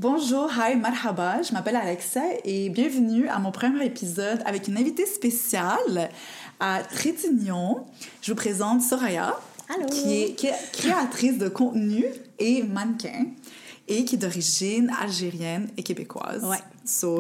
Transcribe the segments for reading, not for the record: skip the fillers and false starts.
Bonjour, hi, marhaba, je m'appelle Alexa et bienvenue à mon premier épisode avec une invitée spéciale à Trétignon. Je vous présente Soraya, qui est créatrice de contenu et mannequin et qui est d'origine algérienne et québécoise. Ouais.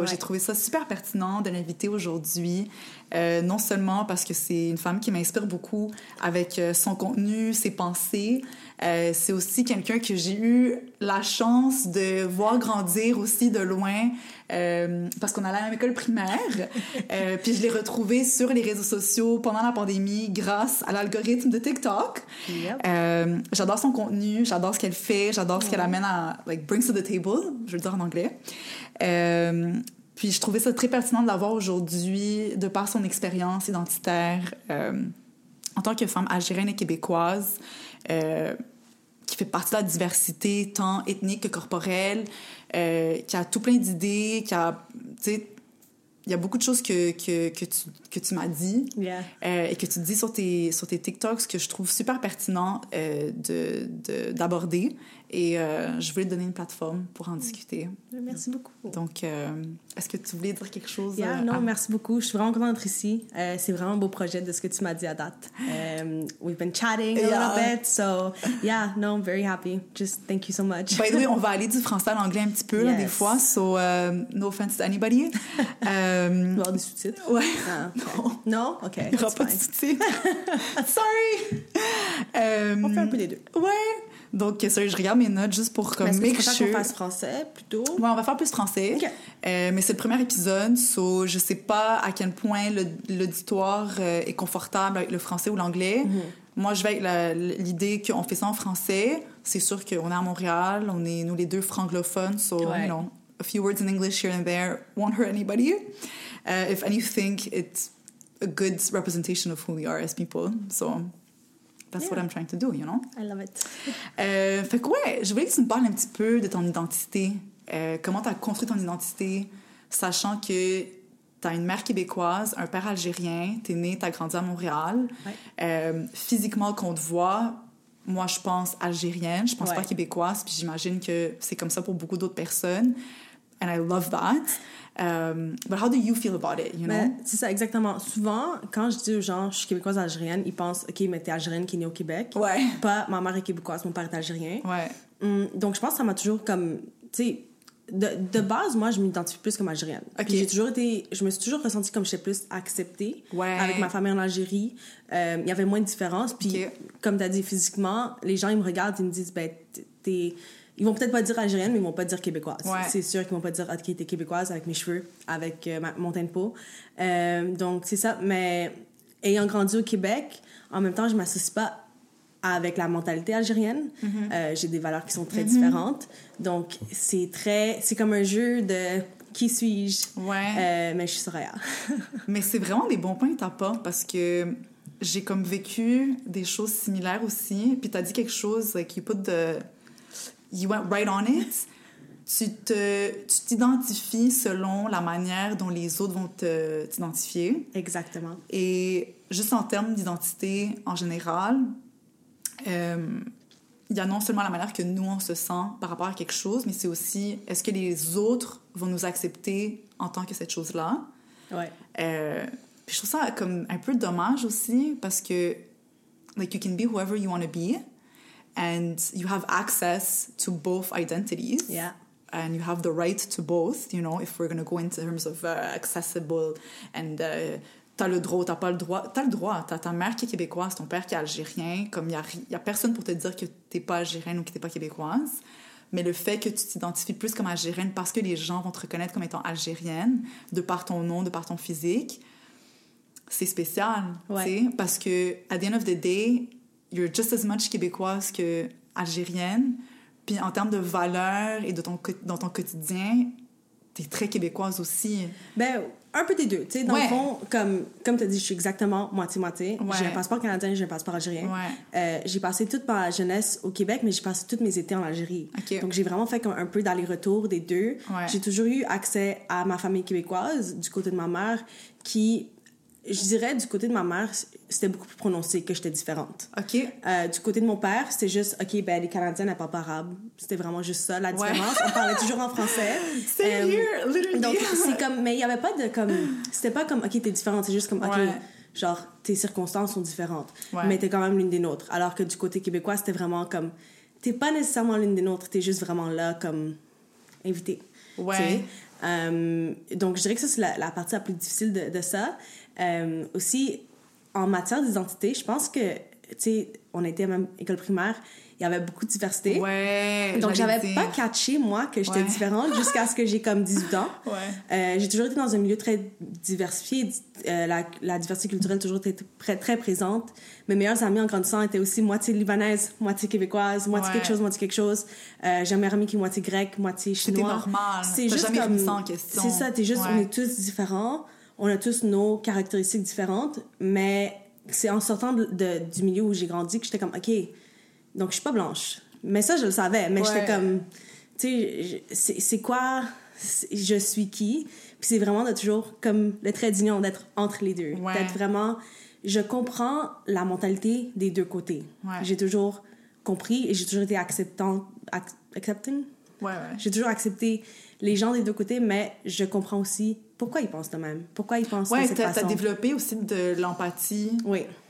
J'ai trouvé ça super pertinent de l'inviter aujourd'hui, non seulement parce que c'est une femme qui m'inspire beaucoup avec son contenu, ses pensées, c'est aussi quelqu'un que j'ai eu la chance de voir grandir aussi de loin parce qu'on allait à la même école primaire. Puis je l'ai retrouvée sur les réseaux sociaux pendant la pandémie grâce à l'algorithme de TikTok. Yep. J'adore son contenu, j'adore ce qu'elle fait, j'adore ce qu'elle amène à brings to the table, je veux le dire en anglais. Puis je trouvais ça très pertinent de l'avoir aujourd'hui de par son expérience identitaire en tant que femme algérienne et québécoise qui fait partie de la diversité tant ethnique que corporelle, qui a tout plein d'idées, qui a, tu sais, il y a beaucoup de choses que tu m'as dit et que tu dis sur tes TikToks que je trouve super pertinent d'aborder. Et je voulais te donner une plateforme pour en discuter. Merci beaucoup. Donc, est-ce que tu voulais dire quelque chose? Non, merci beaucoup. Je suis vraiment contente d'être ici. C'est vraiment un beau projet de ce que tu m'as dit à date. We've been chatting a little bit, so I'm very happy. Just thank you so much. By the way, on va aller du français à l'anglais un petit peu là, des fois, so no offense to anybody. Tu vas avoir des sous-titres? Ouais. Ah, okay. Non? OK. Il n'y aura pas de sous-titres. Sorry! On fait un peu les deux. Ouais. Donc, je regarde mes notes juste pour comme make sure. Qu'on fasse français, plutôt? Ouais, on va faire plus français. Okay. Mais c'est le premier épisode, so je sais pas à quel point l'auditoire est confortable avec le français ou l'anglais. Mm-hmm. Moi, je vais avec l'idée qu'on fait ça en français. C'est sûr qu'on est à Montréal, on est, nous, les deux franglophones, so, you know, a few words in English here and there won't hurt anybody. If anything, it's a good representation of who we are as people, so... That's what I'm trying to do, you know? I love it. Fait que je voulais que tu me parles un petit peu de ton identité. Comment tu as construit ton identité, sachant que tu as une mère québécoise, un père algérien, tu es née, tu as grandi à Montréal. Ouais. Physiquement, qu'on te voit, moi, je pense algérienne, je pense pas québécoise, puis j'imagine que c'est comme ça pour beaucoup d'autres personnes. And I love that. But how do you feel about it, you know? C'est ça, exactement. Souvent, quand je dis aux gens, je suis québécoise algérienne, ils pensent, OK, mais t'es algérienne qui est née au Québec. Ouais. Pas, ma mère est québécoise, mon père est algérien. Ouais. Donc, je pense que ça m'a toujours comme, tu sais, de base, moi, je m'identifie plus comme algérienne. Okay. Je me suis toujours ressentie comme j'étais plus acceptée avec ma famille en Algérie. Il y avait moins de différence. Puis, comme t'as dit, physiquement, les gens, ils me regardent, ils me disent, ben, ils vont peut-être pas dire algérienne, mais ils vont pas dire québécoise. Ouais. C'est sûr qu'ils vont pas dire « OK, t'es québécoise avec mes cheveux, avec mon teint de peau. » Donc, c'est ça. Mais ayant grandi au Québec, en même temps, je m'associe pas avec la mentalité algérienne. Mm-hmm. J'ai des valeurs qui sont très différentes. Donc, c'est comme un jeu de « Qui suis-je? » Mais je suis Soraya. Mais c'est vraiment des bons points que t'apportes parce que j'ai comme vécu des choses similaires aussi. Puis t'as dit quelque chose qui put de... You went right on it. Tu t'identifies selon la manière dont les autres vont t'identifier. Exactement. Et juste en termes d'identité en général, il y a non seulement la manière que nous, on se sent par rapport à quelque chose, mais c'est aussi est-ce que les autres vont nous accepter en tant que cette chose-là. Ouais. Puis je trouve ça comme un peu dommage aussi parce que like you can be whoever you want to be. And you have access to both identities. Yeah. And you have the right to both, you know, if we're going to go in terms of accessible. And t'as le droit, t'as pas le droit. T'as le droit. T'as ta mère qui est québécoise, ton père qui est algérien. Comme y a personne pour te dire que t'es pas algérienne ou que t'es pas québécoise. Mais le fait que tu t'identifies plus comme algérienne parce que les gens vont te reconnaître comme étant algérienne, de par ton nom, de par ton physique, c'est spécial. Ouais. Parce que, at the end of the day, you're just as much québécoise que algérienne. Puis en termes de valeurs et dans ton quotidien, t'es très québécoise aussi. Ben, un peu des deux. Tu sais, dans le fond, comme t'as dit, je suis exactement moitié-moitié. J'ai un passeport canadien, j'ai un passeport algérien. J'ai passé toute ma jeunesse au Québec, mais j'ai passé tous mes étés en Algérie. Okay. Donc, j'ai vraiment fait comme un peu d'aller-retour des deux. J'ai toujours eu accès à ma famille québécoise, du côté de ma mère, qui... je dirais, du côté de ma mère, c'était beaucoup plus prononcé que j'étais différente. OK. Du côté de mon père, c'était juste, OK, ben, les Canadiennes, elles parlent pas arabe. C'était vraiment juste ça, la différence. On parlait toujours en français. Sérieux? Literally. Donc, c'est comme... Mais il y avait pas de, comme... C'était pas comme, OK, t'es différente. C'est juste comme, OK, genre, tes circonstances sont différentes. Mais t'es quand même l'une des nôtres. Alors que du côté québécois, c'était vraiment comme... T'es pas nécessairement l'une des nôtres. T'es juste vraiment là, comme... invitée. Ouais. Donc, je dirais que ça, c'est la partie la plus difficile de ça. Aussi, en matière d'identité, je pense que, tu sais, on était à la même école primaire, il y avait beaucoup de diversité. Ouais. Donc, j'avais pas catché, moi, que j'étais différente jusqu'à ce que j'ai comme 18 ans. J'ai toujours été dans un milieu très diversifié. La diversité culturelle a toujours été très présente. Mes meilleures amies en grandissant étaient aussi moitié libanaise, moitié québécoise, moitié quelque chose, moitié quelque chose. J'ai un meilleur ami qui est moitié grec, moitié chinois. C'était normal. C'est juste jamais comme... remis ça en question. C'est ça, on est tous différents. On a tous nos caractéristiques différentes, mais c'est en sortant du milieu où j'ai grandi que j'étais comme, OK, donc je suis pas blanche. Mais ça, je le savais, mais j'étais comme, tu sais, c'est quoi, je suis qui? Puis c'est vraiment de toujours, comme le trait d'union, d'être entre les deux. D'être vraiment, je comprends la mentalité des deux côtés. J'ai toujours compris et j'ai toujours été accepting? J'ai toujours accepté les gens des deux côtés, mais je comprends aussi pourquoi ils pensent de même. Pourquoi ils pensent de cette façon. T'as développé aussi de l'empathie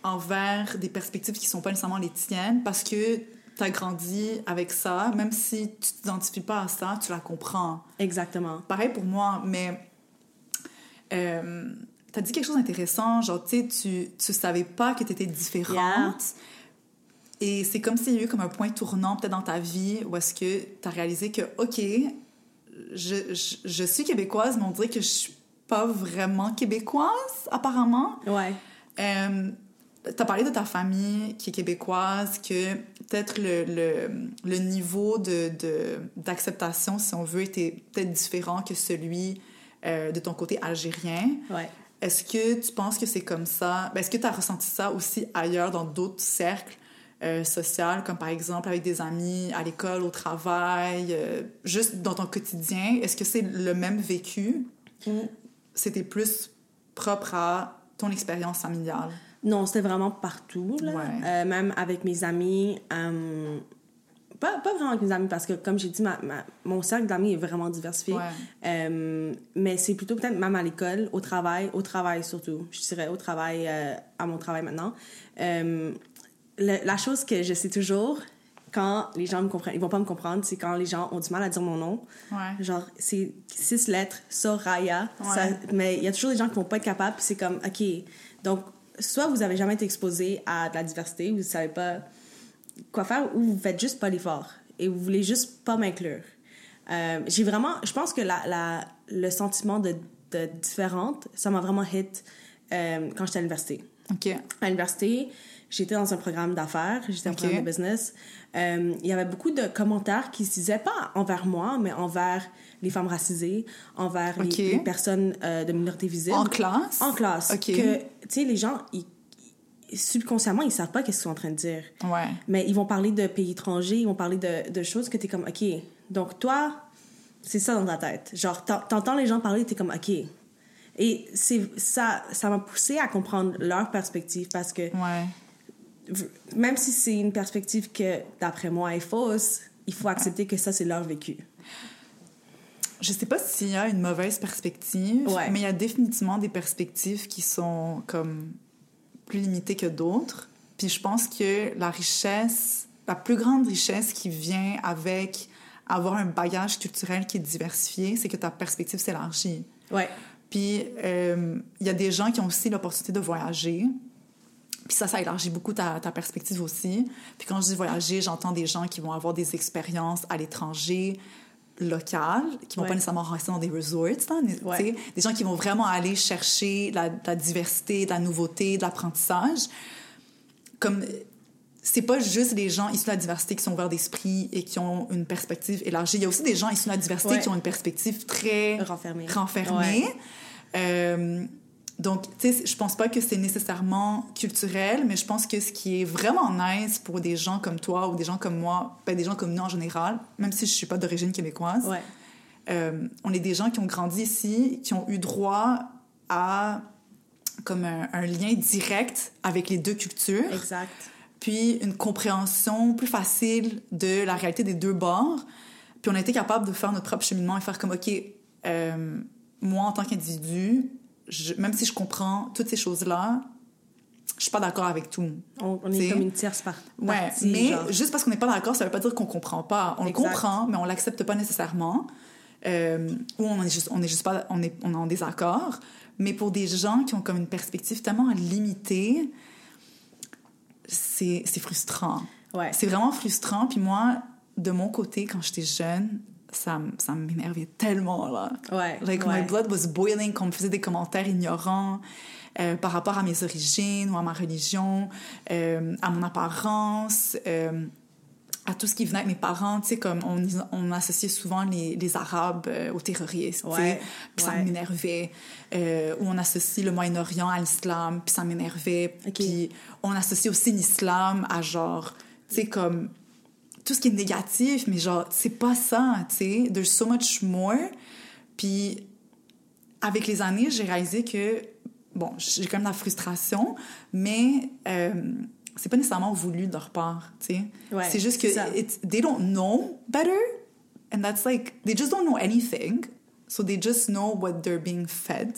envers des perspectives qui sont pas nécessairement les tiennes parce que t'as grandi avec ça. Même si tu t'identifies pas à ça, tu la comprends. Exactement. Pareil pour moi, mais t'as dit quelque chose d'intéressant. Genre, tu sais, tu savais pas que t'étais différente. Et c'est comme s'il y a eu comme un point tournant peut-être dans ta vie où est-ce que t'as réalisé que, OK, je suis québécoise, mais on dirait que je suis pas vraiment québécoise, apparemment. T'as parlé de ta famille qui est québécoise, que peut-être le niveau d'acceptation, si on veut, était peut-être différent que celui de ton côté algérien. Est-ce que tu penses que c'est comme ça? Est-ce que tu as ressenti ça aussi ailleurs, dans d'autres cercles social, comme par exemple avec des amis à l'école, au travail, juste dans ton quotidien? Est-ce que c'est le même vécu ou c'était plus propre à ton expérience familiale? Non, c'était vraiment partout, là. Même avec mes amis. Pas vraiment avec mes amis, parce que, comme j'ai dit, mon cercle d'amis est vraiment diversifié. Mais c'est plutôt peut-être même à l'école, au travail surtout. Je dirais au travail, à mon travail maintenant. La chose que je sais toujours, quand les gens me comprennent, ils vont pas me comprendre, c'est quand les gens ont du mal à dire mon nom. Genre, c'est 6 lettres, Soraya. Mais il y a toujours des gens qui vont pas être capables, puis c'est comme, OK. Donc, soit vous avez jamais été exposé à de la diversité, vous savez pas quoi faire, ou vous faites juste pas l'effort et vous voulez juste pas m'inclure. J'ai vraiment... Je pense que le sentiment de différente, ça m'a vraiment hit quand j'étais à l'université. À l'université, j'étais dans un programme d'affaires, j'étais en programme de business. Il y avait beaucoup de commentaires qui se disaient pas envers moi, mais envers les femmes racisées, envers les personnes de minorité visible. En classe? En classe. Que, tu sais, les gens, subconsciemment, ils savent pas qu'est-ce qu'ils sont en train de dire. Mais ils vont parler de pays étrangers, ils vont parler de choses que t'es comme, OK, donc toi, c'est ça dans ta tête. Genre, t'entends les gens parler, t'es comme, OK. Et ça m'a poussée à comprendre leur perspective parce que même si c'est une perspective que, d'après moi, est fausse, il faut accepter que ça, c'est leur vécu. Je sais pas s'il y a une mauvaise perspective, mais il y a définitivement des perspectives qui sont comme plus limitées que d'autres. Puis je pense que la plus grande richesse qui vient avec avoir un bagage culturel qui est diversifié, c'est que ta perspective s'élargit. Puis il y a des gens qui ont aussi l'opportunité de voyager. Puis ça élargit beaucoup ta perspective aussi. Puis quand je dis voyager, j'entends des gens qui vont avoir des expériences à l'étranger, locales, qui vont pas nécessairement rester dans des resorts, des gens qui vont vraiment aller chercher la diversité, de la nouveauté, de l'apprentissage. Comme c'est pas juste les gens issus de la diversité qui sont ouverts d'esprit et qui ont une perspective élargie. Il y a aussi des gens issus de la diversité qui ont une perspective très renfermée. Donc, tu sais, je pense pas que c'est nécessairement culturel, mais je pense que ce qui est vraiment nice pour des gens comme toi ou des gens comme moi, des gens comme nous en général, même si je suis pas d'origine québécoise, on est des gens qui ont grandi ici, qui ont eu droit à comme un lien direct avec les deux cultures. Exact. Puis une compréhension plus facile de la réalité des deux bords. Puis on a été capable de faire notre propre cheminement et faire comme, OK, moi, en tant qu'individu, même si je comprends toutes ces choses-là, je suis pas d'accord avec tout. On est comme une tierce partie. Ouais, mais genre, juste parce qu'on n'est pas d'accord, ça veut pas dire qu'on comprend pas. On exact. le comprend, mais on l'accepte pas nécessairement. Ou on est en désaccord. Mais pour des gens qui ont comme une perspective tellement limitée, c'est frustrant. Ouais. C'est vraiment frustrant. Puis moi, de mon côté, quand j'étais jeune, ça m'énervait tellement, là. Ouais. Like, my blood was boiling quand on me faisait des commentaires ignorants par rapport à mes origines ou à ma religion, à mon apparence, à tout ce qui venait avec mes parents. Tu sais, comme on associait souvent les Arabes aux terroristes, tu sais. Puis ça m'énervait. Ou on associe le Moyen-Orient à l'islam, puis ça m'énervait. Okay. Puis on associe aussi l'islam à genre, tu sais, comme tout ce qui est négatif, mais genre, c'est pas ça, tu sais. There's so much more. Puis avec les années, j'ai réalisé que, bon, j'ai quand même de la frustration, mais c'est pas nécessairement voulu de leur part, tu sais. Ouais, c'est juste que they don't know better, and that's like, they just don't know anything, so they just know what they're being fed.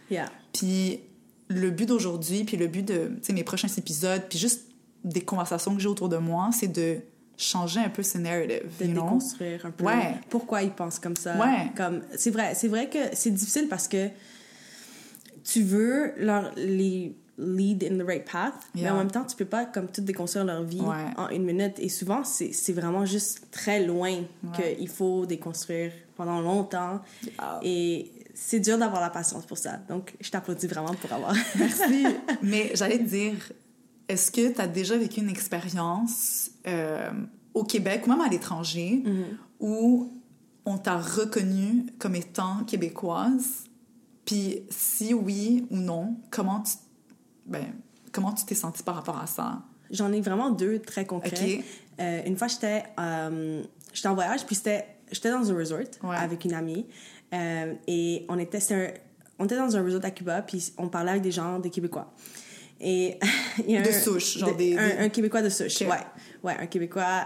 Yeah. Puis le but d'aujourd'hui, puis le but de, tu sais, mes prochains épisodes, puis juste des conversations que j'ai autour de moi, c'est de changer un peu ce narrative, de déconstruire un peu pourquoi ils pensent comme ça. Comme c'est vrai que c'est difficile parce que tu veux les lead in the right path, mais en même temps tu peux pas comme tout déconstruire leur vie en une minute, et souvent c'est vraiment juste très loin qu'il faut déconstruire pendant longtemps, et c'est dur d'avoir la patience pour ça, donc je t'applaudis vraiment pour avoir. Merci. Mais j'allais te dire, est-ce que tu as déjà vécu une expérience au Québec ou même à l'étranger où on t'a reconnue comme étant québécoise? Puis si oui ou non, comment tu t'es sentie par rapport à ça? J'en ai vraiment deux très concrets. Okay. Une fois, j'étais en voyage, puis j'étais dans un resort avec une amie. Et on était dans un resort à Cuba, puis on parlait avec des gens, des Québécois. Et il y a de souche, genre un Québécois de souche, okay. Ouais, un Québécois,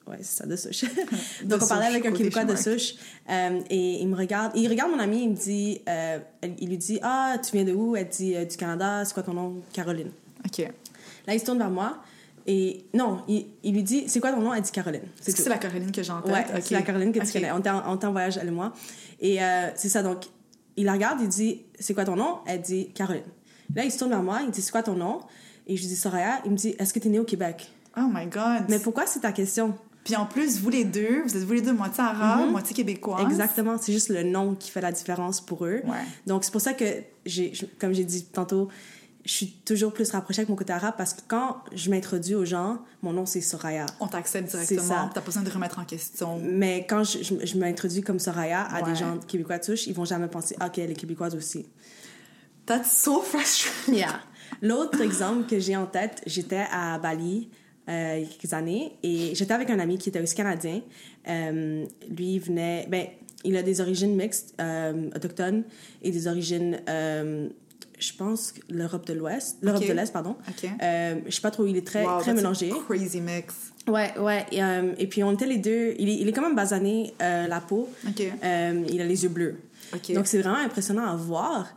ouais, c'est ça, de souche. Donc, on parlait avec un Québécois de souche, et il regarde mon amie, il me dit, il lui dit, ah, tu viens de où? Elle dit, du Canada, c'est quoi ton nom? Caroline. OK. Là, il se tourne vers moi, et non, il lui dit, c'est quoi ton nom? Elle dit Caroline. C'est la Caroline que j'ai en tête? Ouais, okay. C'est la Caroline que tu connais. On était en voyage, elle et moi. Et c'est ça, donc, il la regarde, il dit, c'est quoi ton nom? Elle dit Caroline. Là, il se tourne vers moi, il dit, c'est quoi ton nom? Et je lui dis Soraya. Il me dit, est-ce que t'es née au Québec? Oh my God! Mais pourquoi c'est ta question? Puis en plus, vous êtes vous les deux moitié arabe, moitié québécoise. Exactement, c'est juste le nom qui fait la différence pour eux. Ouais. Donc c'est pour ça que, comme j'ai dit tantôt, je suis toujours plus rapprochée avec mon côté arabe, parce que quand je m'introduis aux gens, mon nom c'est Soraya. On t'accepte directement, t'as pas besoin de remettre en question. Mais quand je m'introduis comme Soraya à des gens québécois de souche, ils vont jamais penser, OK, elle est québécoise aussi. That's so frustrating. Yeah. L'autre exemple que j'ai en tête, j'étais à Bali il y a quelques années, et j'étais avec un ami qui était aussi canadien. Lui, il venait... il a des origines mixtes, autochtones, et des origines... je pense l'Europe de l'Ouest, de l'Est, pardon. Okay. Je sais pas trop, il est très mélangé. Crazy mix. Ouais. Et puis on était les deux. Il est quand même basané, la peau. Okay. Il a les yeux bleus. Okay. Donc c'est vraiment impressionnant à voir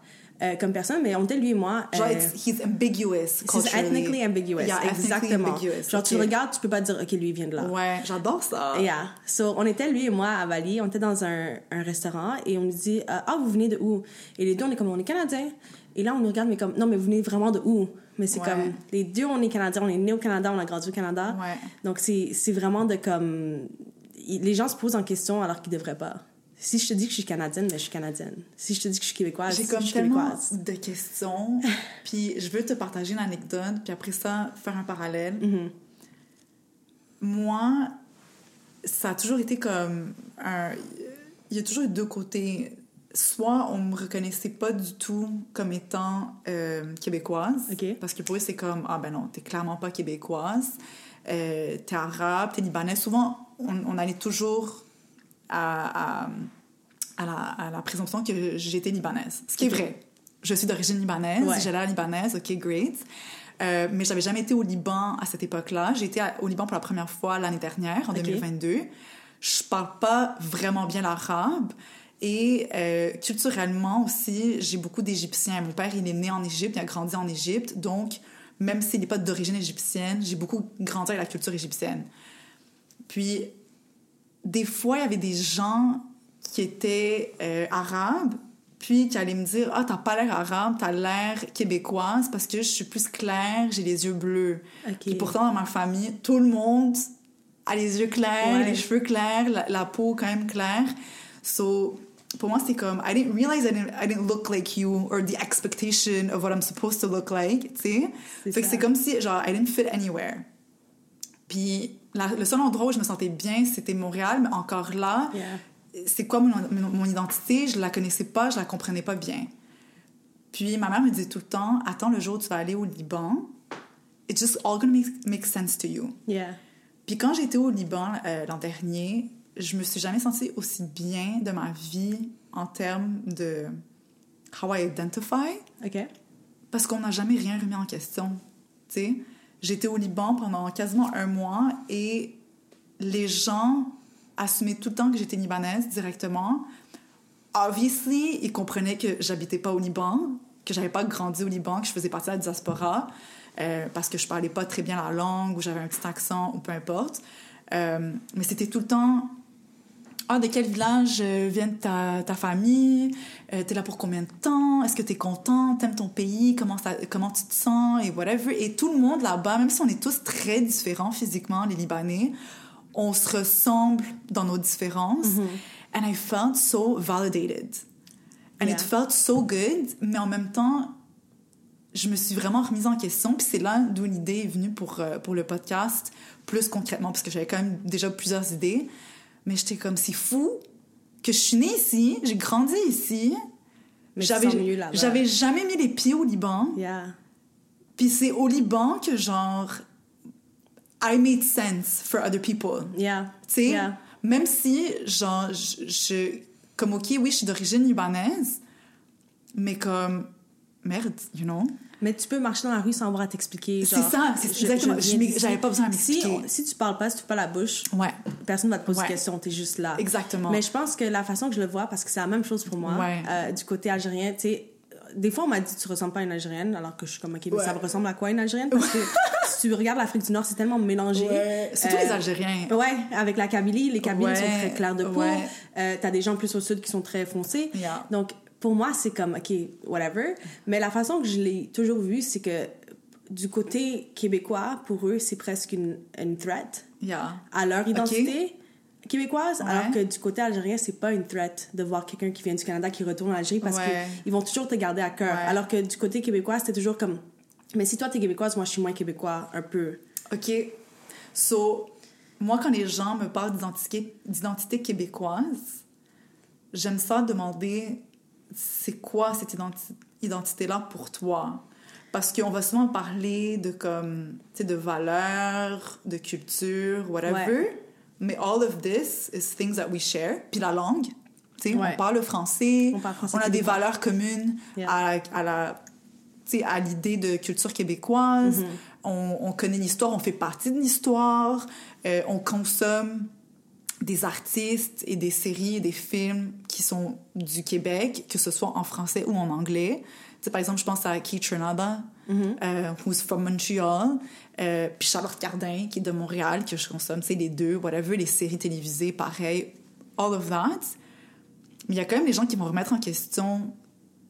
comme personne. Mais on était lui et moi. Genre, he's ambiguous. He's ethnically ambiguous. Yeah, exactement. Ambiguous. Genre tu le regardes, tu peux pas dire OK, lui il vient de là. Ouais, j'adore ça. Yeah. So on était lui et moi à Bali. On était dans un restaurant et on nous dit vous venez de où? Et les deux on est comme on est canadiens. Et là, on nous regarde, mais comme, non, mais vous venez vraiment de où? Mais c'est comme, les deux, on est Canadiens, on est nés au Canada, on a grandi au Canada. Ouais. Donc, c'est vraiment de comme... Les gens se posent en question alors qu'ils devraient pas. Si je te dis que je suis Canadienne, mais je suis Canadienne. Si je te dis que je suis Québécoise, je suis Québécoise. J'ai comme tellement de questions, puis je veux te partager une anecdote, puis après ça, faire un parallèle. Mm-hmm. Moi, ça a toujours été comme il y a toujours eu deux côtés. Soit on me reconnaissait pas du tout comme étant québécoise, parce que pour eux c'est comme ben non, t'es clairement pas québécoise, t'es arabe, t'es libanaise. Souvent on allait toujours à la présomption que j'étais libanaise, ce qui est vrai. je suis d'origine libanaise, j'allais à la libanaise, OK, great. Mais j'avais jamais été au Liban à cette époque-là. J'ai été au Liban pour la première fois l'année dernière, en 2022. Je parle pas vraiment bien l'arabe. Et culturellement aussi, j'ai beaucoup d'Égyptiens. Mon père, il est né en Égypte, il a grandi en Égypte. Donc, même s'il n'est pas d'origine égyptienne, j'ai beaucoup grandi avec la culture égyptienne. Puis, des fois, il y avait des gens qui étaient arabes, puis qui allaient me dire « Ah, t'as pas l'air arabe, t'as l'air québécoise parce que je suis plus claire, j'ai les yeux bleus. Puis pourtant, dans ma famille, tout le monde a les yeux clairs, les cheveux clairs, la peau quand même claire. So, pour moi, c'est comme, I didn't realize I didn't look like you or the expectation of what I'm supposed to look like, tu sais. Fait que c'est comme si, genre, I didn't fit anywhere. Puis le seul endroit où je me sentais bien, c'était Montréal, mais encore là, c'est quoi mon identité? Je la connaissais pas, je la comprenais pas bien. Puis ma mère me disait tout le temps, attends le jour où tu vas aller au Liban, it's just all gonna make sense to you. Puis quand j'étais au Liban l'an dernier, je me suis jamais sentie aussi bien de ma vie en termes de how I identify. Parce qu'on n'a jamais rien remis en question, tu sais. J'étais au Liban pendant quasiment 1 mois et les gens assumaient tout le temps que j'étais libanaise directement. Obviously, ils comprenaient que j'habitais pas au Liban, que j'avais pas grandi au Liban, que je faisais partie de la diaspora, parce que je parlais pas très bien la langue ou j'avais un petit accent ou peu importe. Mais c'était tout le temps... Ah, de quel village vient ta famille? T'es là pour combien de temps? Est-ce que t'es content? T'aimes ton pays? Comment tu te sens? Et whatever. Et tout le monde là-bas, même si on est tous très différents physiquement, les Libanais, on se ressemble dans nos différences. And I felt so validated. And it felt so good. Mais en même temps, je me suis vraiment remise en question. Puis c'est là d'où l'idée est venue pour le podcast, plus concrètement, parce que j'avais quand même déjà plusieurs idées. Mais j'étais comme, c'est fou que je suis née ici, j'ai grandi ici, mais j'avais jamais mis les pieds au Liban. Puis c'est au Liban que, genre, I made sense for other people. Tu sais, même si, genre, comme, OK, oui, je suis d'origine libanaise, mais comme, merde, you know? Mais tu peux marcher dans la rue sans avoir à t'expliquer. C'est ça, c'est exactement. J'avais pas besoin de m'expliquer. Si tu parles pas, si tu fais pas la bouche, personne va te poser de questions, t'es juste là. Exactement. Mais je pense que la façon que je le vois, parce que c'est la même chose pour moi, du côté algérien, tu sais, des fois on m'a dit tu ressembles pas à une Algérienne, alors que je suis comme OK, mais ça ressemble à quoi une Algérienne? Parce que si tu regardes l'Afrique du Nord, c'est tellement mélangé. Surtout les Algériens. Avec la Kabylie, les Kabyles sont très clairs de peau. T'as des gens plus au sud qui sont très foncés. Donc pour moi, c'est comme, OK, whatever. Mais la façon que je l'ai toujours vu, c'est que du côté québécois, pour eux, c'est presque une threat à leur identité québécoise, alors que du côté algérien, c'est pas une threat de voir quelqu'un qui vient du Canada qui retourne en Algérie parce qu'ils vont toujours te garder à cœur. Alors que du côté québécois, c'était toujours comme, mais si toi, t'es québécoise, moi, je suis moins québécois, un peu. OK. So, moi, quand les gens me parlent d'identité québécoise, j'aime ça demander... c'est quoi cette identité-là pour toi? Parce qu'on va souvent parler de, comme, tu sais, de valeurs, de culture, whatever. Mais all of this is things that we share. Puis la langue, tu sais, on parle le français. On a des valeurs communes à l'idée de culture québécoise. On connaît l'histoire, on fait partie de l'histoire. On consomme des artistes et des séries et des films qui sont du Québec, que ce soit en français ou en anglais. Tu sais, par exemple, je pense à Keith Trinada, who's from Montreal, puis Charlotte Cardin, qui est de Montréal, que je consomme, tu sais, les deux, whatever, les séries télévisées, pareil, all of that. Mais il y a quand même des gens qui vont remettre en question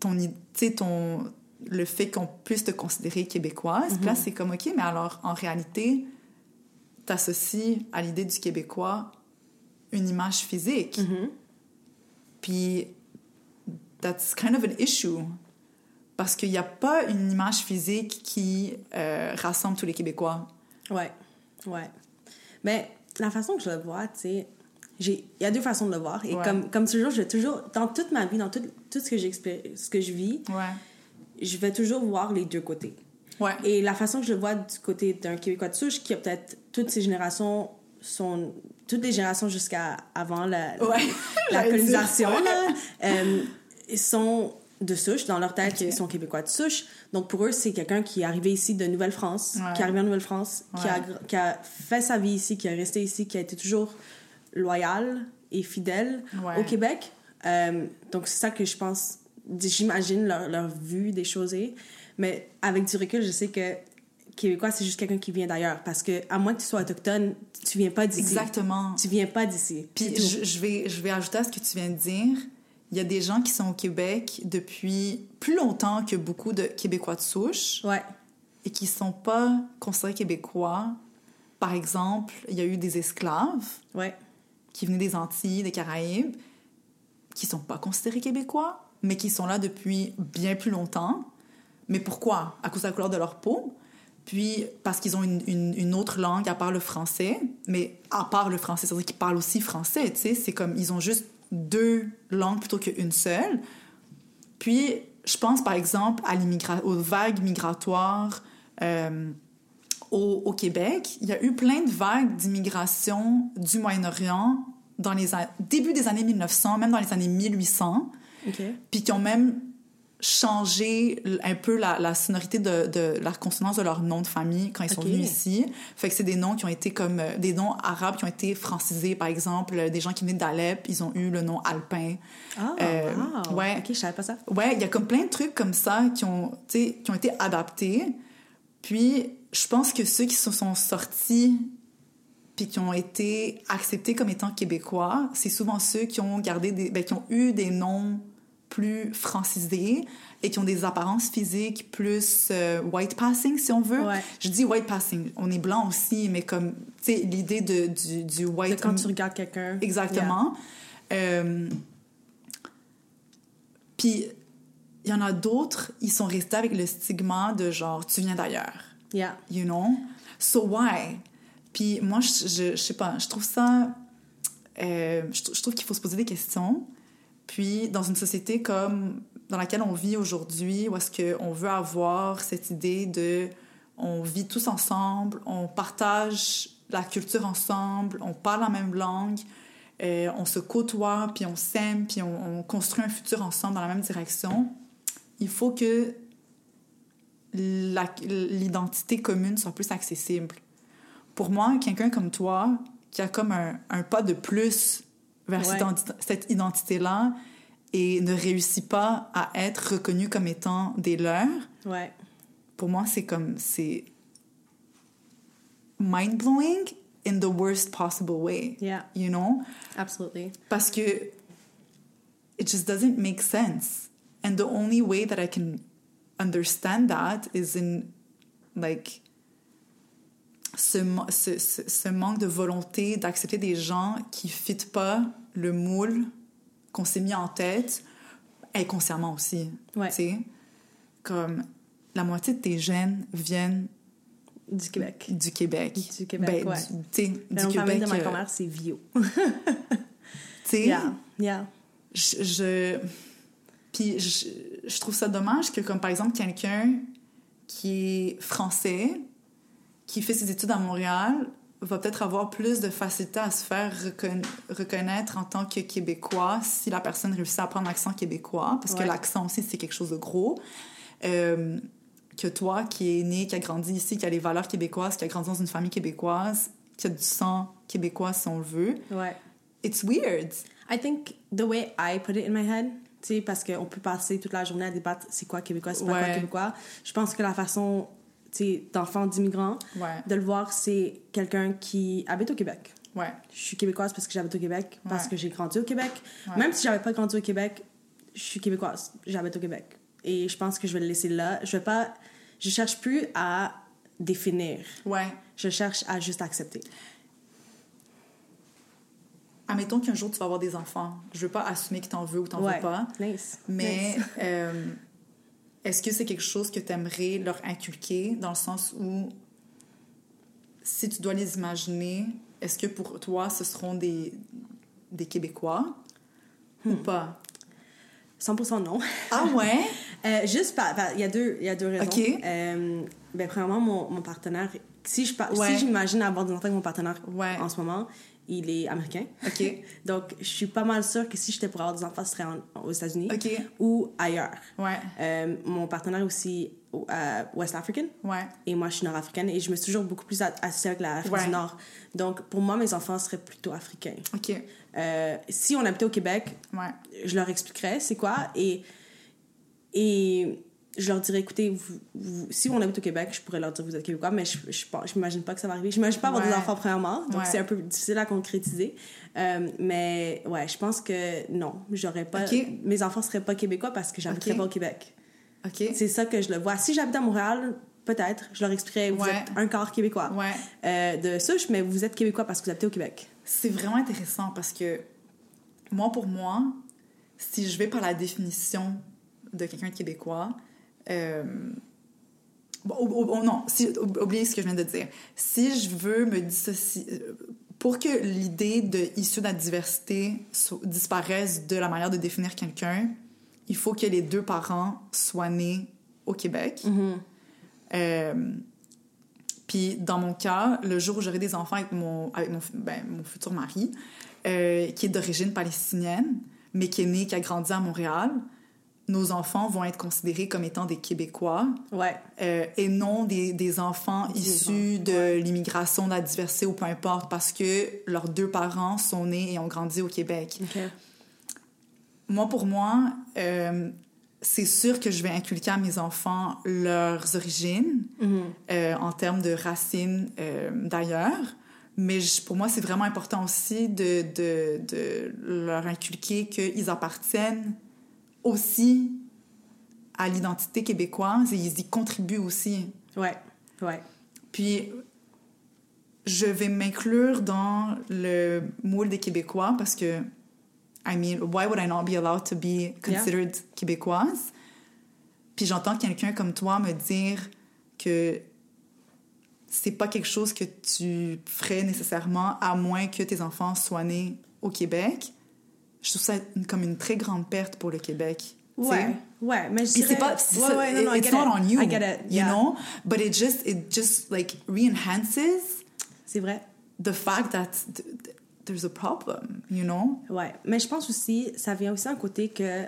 le fait qu'on puisse te considérer québécoise. Puis là, c'est comme, OK, mais alors, en réalité, t'associes à l'idée du Québécois une image physique. Puis, that's kind of an issue. Parce qu'il n'y a pas une image physique qui rassemble tous les Québécois. Mais la façon que je le vois, tu sais, il y a 2 façons de le voir. Et comme toujours, je vais toujours, dans toute ma vie, dans tout ce que je vis, je vais toujours voir les 2 côtés. Et la façon que je le vois du côté d'un Québécois de souche, qui a peut-être toutes ces générations toutes les générations jusqu'à avant la colonisation, là, sont de souche. Dans leur tête, ils sont Québécois de souche. Donc, pour eux, c'est quelqu'un qui est arrivé ici de Nouvelle-France, qui est arrivé en Nouvelle-France, qui a fait sa vie ici, qui est resté ici, qui a été toujours loyal et fidèle au Québec. Donc, c'est ça que je pense, j'imagine leur vue des choses. Mais avec du recul, je sais que Québécois, c'est juste quelqu'un qui vient d'ailleurs. Parce que, à moins que tu sois autochtone, tu viens pas d'ici. Exactement. Tu viens pas d'ici. Puis je vais ajouter à ce que tu viens de dire. Il y a des gens qui sont au Québec depuis plus longtemps que beaucoup de Québécois de souche. Ouais. Et qui sont pas considérés Québécois. Par exemple, il y a eu des esclaves. Ouais. Qui venaient des Antilles, des Caraïbes, qui sont pas considérés Québécois, mais qui sont là depuis bien plus longtemps. Mais pourquoi? À cause de la couleur de leur peau. Puis, parce qu'ils ont une autre langue à part le français. Mais à part le français, c'est-à-dire qu'ils parlent aussi français, tu sais. C'est comme, ils ont juste 2 langues plutôt qu'une seule. Puis, je pense, par exemple, aux vagues migratoires au Québec. Il y a eu plein de vagues d'immigration du Moyen-Orient dans les début des années 1900, même dans les années 1800. Puis qui ont même changé un peu la sonorité de la consonance de leur nom de famille quand ils sont venus ici. Fait que c'est des noms qui ont été comme des noms arabes qui ont été francisés. Par exemple, des gens qui venaient d'Alep, ils ont eu le nom alpin. Wow. Ouais. OK, je savais pas ça. Ouais, il y a comme plein de trucs comme ça qui ont été adaptés. Puis, je pense que ceux qui se sont sortis puis qui ont été acceptés comme étant québécois, c'est souvent ceux qui ont qui ont eu des noms plus francisés et qui ont des apparences physiques plus white passing, si on veut. Ouais. Je dis white passing, on est blanc aussi, mais comme, tu sais, l'idée du white... De quand tu regardes quelqu'un. Exactement. Yeah. Puis, il y en a d'autres, ils sont restés avec le stigma de genre, tu viens d'ailleurs. Yeah. You know? So why? Puis moi, je sais pas, je trouve ça... je trouve qu'il faut se poser des questions. Puis, dans une société comme dans laquelle on vit aujourd'hui, où est-ce qu'on veut avoir cette idée de... On vit tous ensemble, on partage la culture ensemble, on parle la même langue, on se côtoie, puis on s'aime, puis on construit un futur ensemble dans la même direction. Il faut que l'identité commune soit plus accessible. Pour moi, quelqu'un comme toi, qui a comme un pas de plus vers cette identité-là et ne réussit pas à être reconnu comme étant des leurs, pour moi, c'est mind-blowing in the worst possible way. Yeah. You know? Absolutely. Parce que it just doesn't make sense. And the only way that I can understand that is in, like, ce manque de volonté d'accepter des gens qui ne fitent pas le moule qu'on s'est mis en tête, inconsciemment aussi. Tu sais? Comme la moitié de tes gènes viennent du Québec. Du Québec. Du Québec, du Québec. La famille de ma grand-mère, c'est Vio. Tu sais? Yeah. Puis je trouve ça dommage que, comme par exemple, quelqu'un qui est français, qui fait ses études à Montréal, va peut-être avoir plus de facilité à se faire reconnaître en tant que Québécois si la personne réussit à prendre l'accent québécois, parce que l'accent aussi, c'est quelque chose de gros. Que toi, qui est né, qui a grandi ici, qui a les valeurs québécoises, qui a grandi dans une famille québécoise, qui a du sang québécois, si on le veut. It's weird. I think the way I put it in my head, tu sais, parce qu'on peut passer toute la journée à débattre c'est quoi québécois, c'est pas quoi québécois. Je pense que la façon, tu sais, d'enfant d'immigrant, de le voir, c'est quelqu'un qui habite au Québec. Je suis québécoise parce que j'habite au Québec, parce que j'ai grandi au Québec. Même si j'avais pas grandi au Québec, je suis québécoise, j'habite au Québec. Et je pense que je vais le laisser là. Je cherche plus à définir. Je cherche à juste accepter. Admettons qu'un jour, tu vas avoir des enfants. Je veux pas assumer que t'en veux ou t'en veux pas. Mais est-ce que c'est quelque chose que t'aimerais leur inculquer, dans le sens où, si tu dois les imaginer, est-ce que pour toi, ce seront des Québécois ou pas? 100% non. Ah ouais? Juste, il y a deux raisons. OK. Premièrement, mon partenaire si j'imagine avoir des enfants avec mon partenaire en ce moment, il est américain. OK. Donc, je suis pas mal sûre que si j'étais pour avoir des enfants, ce serait aux États-Unis ou ailleurs. Mon partenaire aussi West African. Et moi, je suis nord-africaine et je me suis toujours beaucoup plus associée avec l'Afrique du Nord. Donc, pour moi, mes enfants seraient plutôt africains. OK. Si on habitait au Québec, je leur expliquerais c'est quoi et je leur dirais, écoutez, si on habite au Québec, je pourrais leur dire vous êtes québécois, mais je m'imagine pas que ça va arriver. Je m'imagine pas avoir des enfants premièrement, donc c'est un peu difficile à concrétiser. Mais je pense que non, j'aurais pas... Mes enfants seraient pas québécois parce que j'habiterais pas au Québec. C'est ça que je le vois. Si j'habitais à Montréal, peut-être, je leur expliquerais, vous êtes un quart québécois de souche, mais vous êtes québécois parce que vous habitez au Québec. C'est vraiment intéressant parce que pour moi, si je vais par la définition de quelqu'un de québécois, oubliez ce que je viens de dire. Si je veux me dissocier... Pour que l'idée issue de la diversité disparaisse de la manière de définir quelqu'un, il faut que les deux parents soient nés au Québec. Puis, dans mon cas, le jour où j'aurai des enfants avec mon futur mari, qui est d'origine palestinienne, mais qui a grandi à Montréal, nos enfants vont être considérés comme étant des Québécois et non des enfants issus de l'immigration, de la diversité ou peu importe, parce que leurs deux parents sont nés et ont grandi au Québec. Pour moi, c'est sûr que je vais inculquer à mes enfants leurs origines en termes de racines d'ailleurs, mais pour moi, c'est vraiment important aussi de leur inculquer qu'ils appartiennent aussi à l'identité québécoise et ils y contribuent aussi. Puis, je vais m'inclure dans le moule des Québécois parce que, why would I not be allowed to be considered québécoise? Puis j'entends quelqu'un comme toi me dire que c'est pas quelque chose que tu ferais nécessairement à moins que tes enfants soient nés au Québec. Je trouve ça comme une très grande perte pour le Québec. Mais je dirais... it's not on you, I get it. You know? But it just like re-enhances... C'est vrai. The fact that there's a problem, you know? Mais je pense aussi, ça vient aussi d'un côté que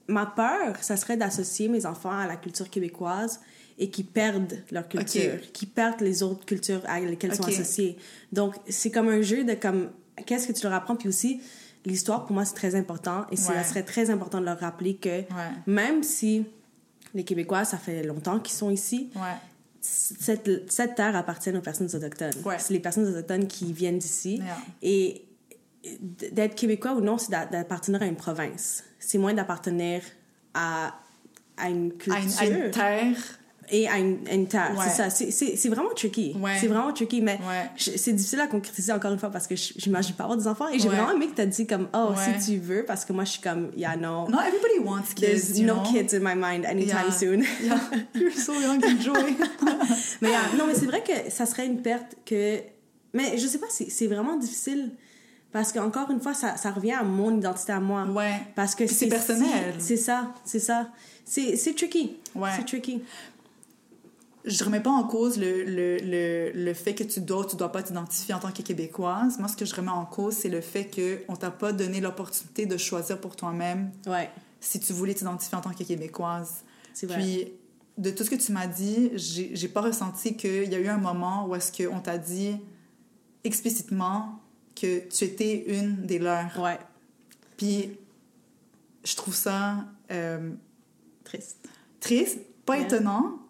ma peur, ça serait d'associer mes enfants à la culture québécoise et qu'ils perdent leur culture, qu'ils perdent les autres cultures à lesquelles ils sont associés. Donc, c'est comme un jeu de comme... Qu'est-ce que tu leur apprends? Puis aussi, l'histoire, pour moi, c'est très important. Et ça serait très important de leur rappeler que même si les Québécois, ça fait longtemps qu'ils sont ici, cette terre appartient aux personnes autochtones. C'est les personnes autochtones qui viennent d'ici. Et d'être Québécois ou non, c'est d'appartenir à une province. C'est moins d'appartenir à une culture. À une terre. Et à une terre, c'est ça. C'est vraiment tricky. C'est vraiment tricky, mais c'est difficile à concrétiser encore une fois parce que j'imagine pas avoir des enfants. Et j'ai vraiment aimé que t'as dit comme, si tu veux, parce que moi, je suis comme, no. Not everybody wants kids, There's no kids in my mind anytime soon. You're so young, enjoy. Mais non, mais c'est vrai que ça serait une perte que... Mais je sais pas, c'est vraiment difficile parce qu'encore une fois, ça revient à mon identité à moi. Parce que c'est personnel. C'est ça. C'est tricky. C'est tricky. Je remets pas en cause le fait que tu dois pas t'identifier en tant que Québécoise. Moi, ce que je remets en cause, c'est le fait qu'on t'a pas donné l'opportunité de choisir pour toi-même si tu voulais t'identifier en tant que Québécoise. C'est vrai. Puis, de tout ce que tu m'as dit, j'ai pas ressenti qu'il y a eu un moment où est-ce qu'on t'a dit explicitement que tu étais une des leurs. Puis, je trouve ça... Triste, pas étonnant,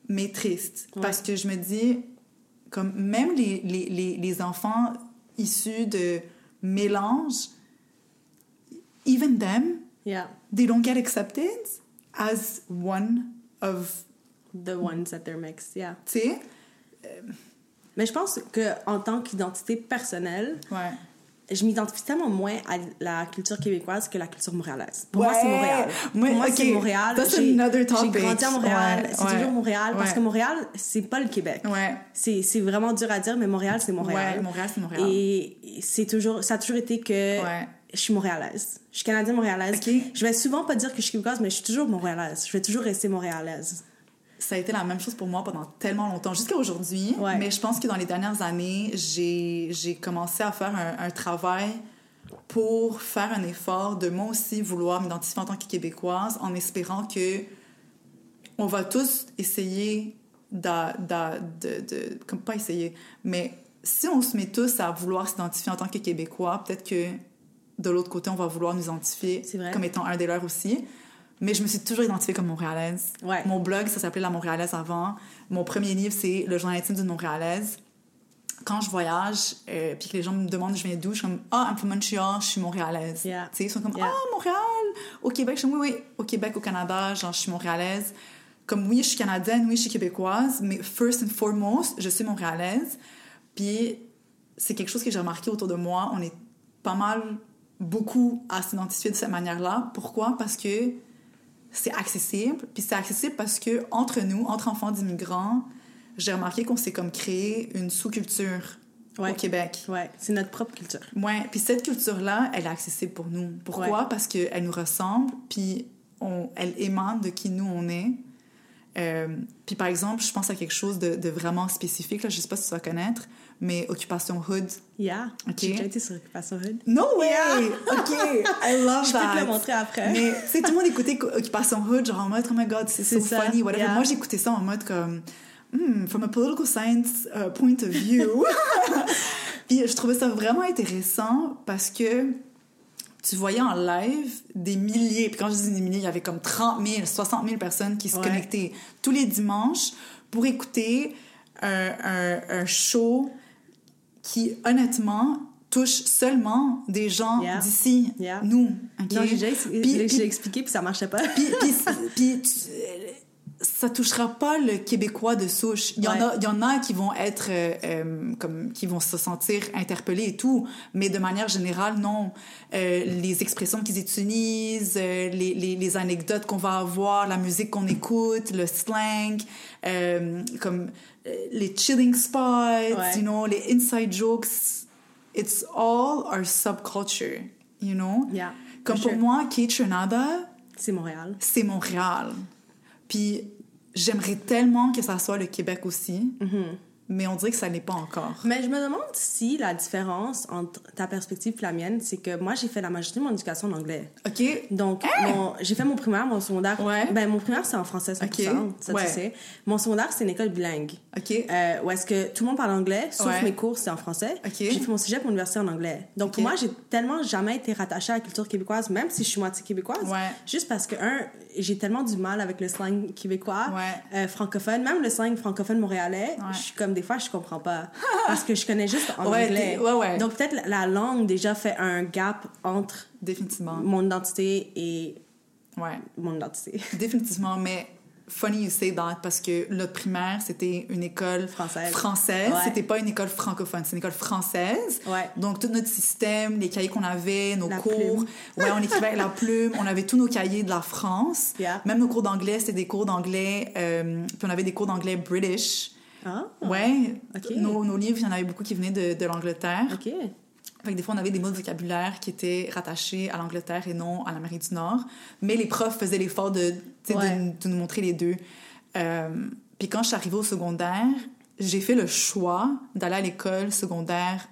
mais triste. Parce que je me dis, comme même les enfants issus de mélanges, even them, they don't get accepted as one of... The ones that they're mixed, Tu sais? Mais je pense qu'en tant qu'identité personnelle, je m'identifie tellement moins à la culture québécoise que la culture montréalaise. Pour moi, c'est Montréal. Pour moi, c'est Montréal. J'ai grandi à Montréal. C'est toujours Montréal. Parce que Montréal, c'est pas le Québec. C'est vraiment dur à dire, mais Montréal, c'est Montréal. Montréal, c'est Montréal. Et ça a toujours été que je suis montréalaise. Je suis canadienne montréalaise. Je vais souvent pas dire que je suis québécoise, mais je suis toujours montréalaise. Je vais toujours rester montréalaise. ça a été la même chose pour moi pendant tellement longtemps, jusqu'à aujourd'hui. Ouais. Mais je pense que dans les dernières années, j'ai commencé à faire un travail pour faire un effort de moi aussi vouloir m'identifier en tant que Québécoise, en espérant que on va tous essayer comme pas essayer, mais si on se met tous à vouloir s'identifier en tant que Québécois, peut-être que de l'autre côté, on va vouloir nous identifier comme étant un des leurs aussi. Mais je me suis toujours identifiée comme montréalaise. Ouais. Mon blog, ça s'appelait La Montréalaise avant. Mon premier livre, c'est Le journal intime d'une Montréalaise. Quand je voyage, puis que les gens me demandent je viens d'où, je suis comme « Ah, I'm from Montreal, je suis montréalaise. Yeah. » Tu sais, ils sont comme « Ah, Montréal! Au Québec, je suis oui, au Québec, au Canada, genre, je suis montréalaise. » Comme oui, je suis canadienne, oui, je suis québécoise, mais first and foremost, je suis montréalaise. Puis c'est quelque chose que j'ai remarqué autour de moi. On est pas mal, beaucoup à s'identifier de cette manière-là. Pourquoi? Parce que c'est accessible. Puis c'est accessible parce que entre nous, entre enfants d'immigrants, j'ai remarqué qu'on s'est comme créé une sous-culture au Québec. Ouais, c'est notre propre culture. Ouais, puis cette culture-là, elle est accessible pour nous. Pourquoi? Ouais. Parce qu'elle nous ressemble, puis elle émane de qui nous on est. Puis par exemple, je pense à quelque chose de vraiment spécifique, là, je sais pas si tu vas connaître, mais Occupation Hood. Yeah, j'ai déjà été sur Occupation Hood. No way! Yeah. OK, I love je that. Je peux te le montrer après. Mais tu sais, tout le monde écoutait Occupation Hood, genre en mode, oh my God, c'est so funny, whatever. Yeah. Moi, j'écoutais ça en mode comme, from a political science point of view. Puis je trouvais ça vraiment intéressant parce que tu voyais en live des milliers, puis quand je dis des milliers, il y avait comme 30 000, 60 000 personnes qui se connectaient tous les dimanches pour écouter un show qui, honnêtement, touche seulement des gens d'ici, nous. Okay? Non, j'ai expliqué, puis ça marchait pas. Puis ça touchera pas le Québécois de souche. Il y en a qui vont être comme qui vont se sentir interpellés et tout, mais de manière générale non. Les expressions qu'ils utilisent, les anecdotes qu'on va avoir, la musique qu'on écoute, le slang, comme les chilling spots, you know, les inside jokes, it's all our subculture, you know. Yeah, comme pour moi, Kaytranada, c'est Montréal. C'est Montréal. Puis j'aimerais tellement que ça soit le Québec aussi, mais on dirait que ça n'est pas encore. Mais je me demande si la différence entre ta perspective et la mienne, c'est que moi, j'ai fait la majorité de mon éducation en anglais. OK. Donc, j'ai fait mon primaire, mon secondaire... Ouais. Ben, mon primaire, c'est en français, 100%, ça tu sais. Mon secondaire, c'est une école bilingue. OK. Où est-ce que tout le monde parle anglais, sauf mes cours, c'est en français. OK. J'ai fait mon cégep à l'université en anglais. Donc, pour moi, j'ai tellement jamais été rattachée à la culture québécoise, même si je suis moitié québécoise. Ouais. Juste parce que, j'ai tellement du mal avec le slang québécois, francophone, même le slang francophone montréalais, je suis comme, des fois, je comprends pas. Parce que je connais juste en anglais. Donc, peut-être la langue, déjà, fait un gap entre... Définitivement. Mon identité et... mon identité. Définitivement, mais... Funny you say that, parce que notre primaire, c'était une école française. C'était pas une école francophone, c'est une école française. Donc, tout notre système, les cahiers qu'on avait, nos cours... on écrivait avec la plume. On avait tous nos cahiers de la France. Même nos cours d'anglais, c'était des cours d'anglais... puis on avait des cours d'anglais British. Nos livres, il y en avait beaucoup qui venaient de l'Angleterre. Fait que des fois, on avait des mots de vocabulaire qui étaient rattachés à l'Angleterre et non à l'Amérique du Nord. Mais les profs faisaient l'effort de nous montrer les deux. Puis quand je suis arrivée au secondaire, j'ai fait le choix d'aller à l'école secondaire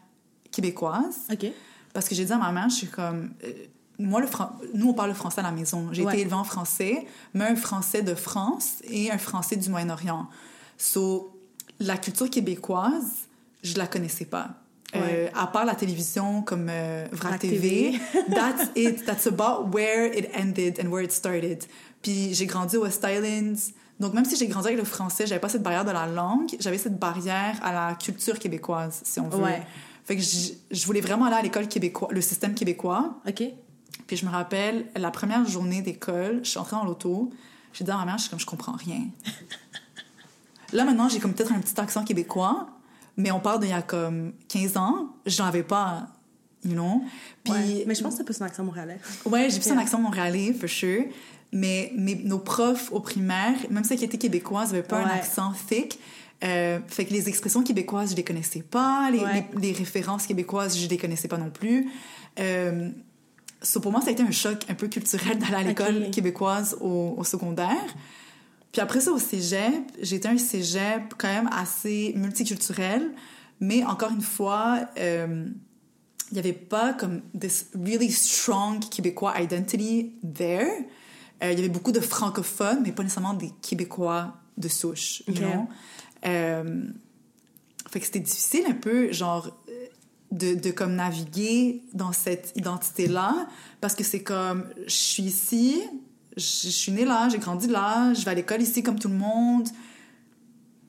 québécoise. Parce que j'ai dit à ma mère, je suis comme... nous, on parle le français à la maison. J'ai été élevée en français, mais un français de France et un français du Moyen-Orient. So, la culture québécoise, je la connaissais pas. À part la télévision comme VRAC TV, that's it. That's about where it ended and where it started. Puis j'ai grandi aux West Islands. Donc même si j'ai grandi avec le français, j'avais pas cette barrière de la langue, j'avais cette barrière à la culture québécoise, si on veut. Fait que je voulais vraiment aller à l'école québécoise, le système québécois. Puis je me rappelle, la première journée d'école, je suis entrée dans l'auto, j'ai dit à ma mère, je comprends rien. Là maintenant, j'ai comme peut-être un petit accent québécois. Mais on parle d'il y a comme 15 ans, j'en avais pas, you know. Puis, mais je pense que c'est plus un accent montréalais. Ouais, j'ai plus un accent montréalais, for sure. Mais nos profs au primaire, même celles qui étaient québécoises, n'avaient pas un accent thick. Fait que les expressions québécoises, je les connaissais pas. Les références québécoises, je les connaissais pas non plus. So pour moi, ça a été un choc un peu culturel d'aller à l'école québécoise au secondaire. Puis après ça, au cégep, j'étais un cégep quand même assez multiculturel, mais encore une fois, il n'y avait pas comme this really strong Québécois identity there. Il y avait beaucoup de francophones, mais pas nécessairement des Québécois de souche, you know? Fait que c'était difficile un peu, genre, de comme naviguer dans cette identité-là, parce que c'est comme, je suis ici, je suis née là, j'ai grandi là, je vais à l'école ici comme tout le monde,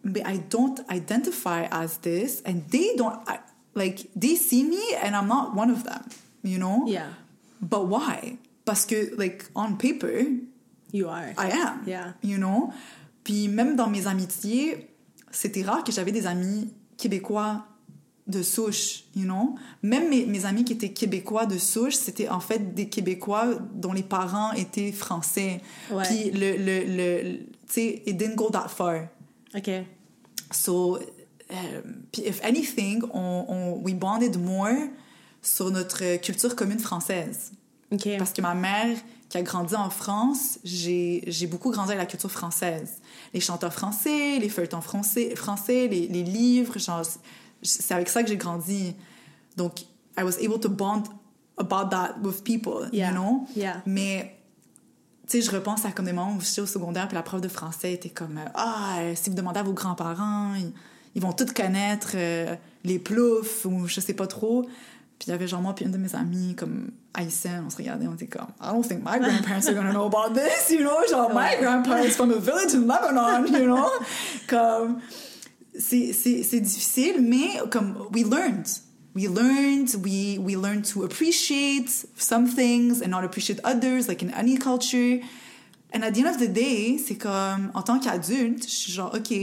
mais I don't identify as this, and they don't, like, they see me, and I'm not one of them, you know? Yeah. But why? Parce que, like, on paper, you are. I am, yeah. You know? Puis même dans mes amitiés, c'était rare que j'avais des amis québécois de souche, you know? Même mes amis qui étaient québécois de souche, c'était en fait des Québécois dont les parents étaient français. Ouais. Puis tu sais, it didn't go that far. OK. So, puis if anything, we bonded more sur notre culture commune française. OK. Parce que ma mère, qui a grandi en France, j'ai beaucoup grandi avec la culture française. Les chanteurs français, les feuilletons français, les livres, genre, c'est avec ça que j'ai grandi. Donc, I was able to bond about that with people, yeah. you know? Yeah. Mais, tu sais, je repense à comme des moments où j'étais au secondaire, puis la prof de français était comme si vous demandez à vos grands-parents, ils vont tous connaître les ploufs, ou je sais pas trop. Puis il y avait genre moi puis une de mes amies comme haïtiennes, on se regardait, on était comme I don't think my grandparents are gonna know about this, you know, genre my grandparents from a village in Lebanon, you know. Comme c'est difficile, mais comme we learned, we learned to appreciate some things and not appreciate others, like in any culture. And at the end of the day, c'est comme en tant qu'adulte, je suis genre OK,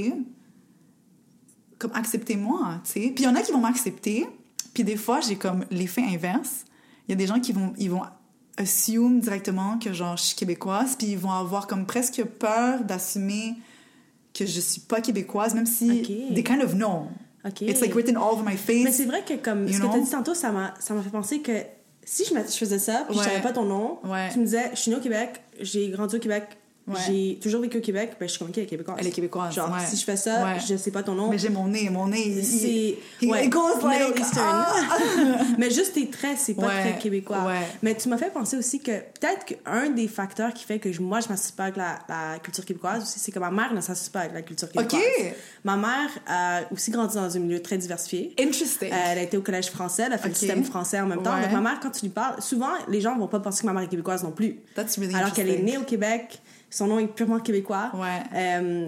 comme acceptez-moi, tu sais. Puis il y en a qui vont m'accepter. Puis des fois, j'ai comme l'effet inverse. Il y a des gens qui vont assume directement que genre je suis québécoise, puis ils vont avoir comme presque peur d'assumer que je suis pas québécoise, même si they kind of know. Okay. It's like written all over my face. Mais c'est vrai que comme ce que t'as dit tantôt, ça m'a fait penser que si je faisais ça, puis je savais pas ton nom, tu me disais, je suis née au Québec, j'ai grandi au Québec, j'ai toujours vécu au Québec, ben je suis comme, OK, elle est québécoise. Elle est québécoise, genre, si je fais ça, je sais pas ton nom. Mais j'ai mon nez, c'est... it goes like... Middle Eastern. Mais juste tes traits, c'est pas très québécois. Mais tu m'as fait penser aussi que peut-être qu'un des facteurs qui fait que moi, je m'associe pas avec la culture québécoise aussi, c'est que ma mère ne s'associe pas avec la culture québécoise. OK! Ma mère a aussi grandi dans un milieu très diversifié. Interesting. Elle a été au collège français, elle a fait le système français en même temps. Donc ma mère, quand tu lui parles, souvent, les gens vont pas penser que ma mère est québécoise non plus. That's really alors qu'elle est née au Québec. Son nom est purement québécois.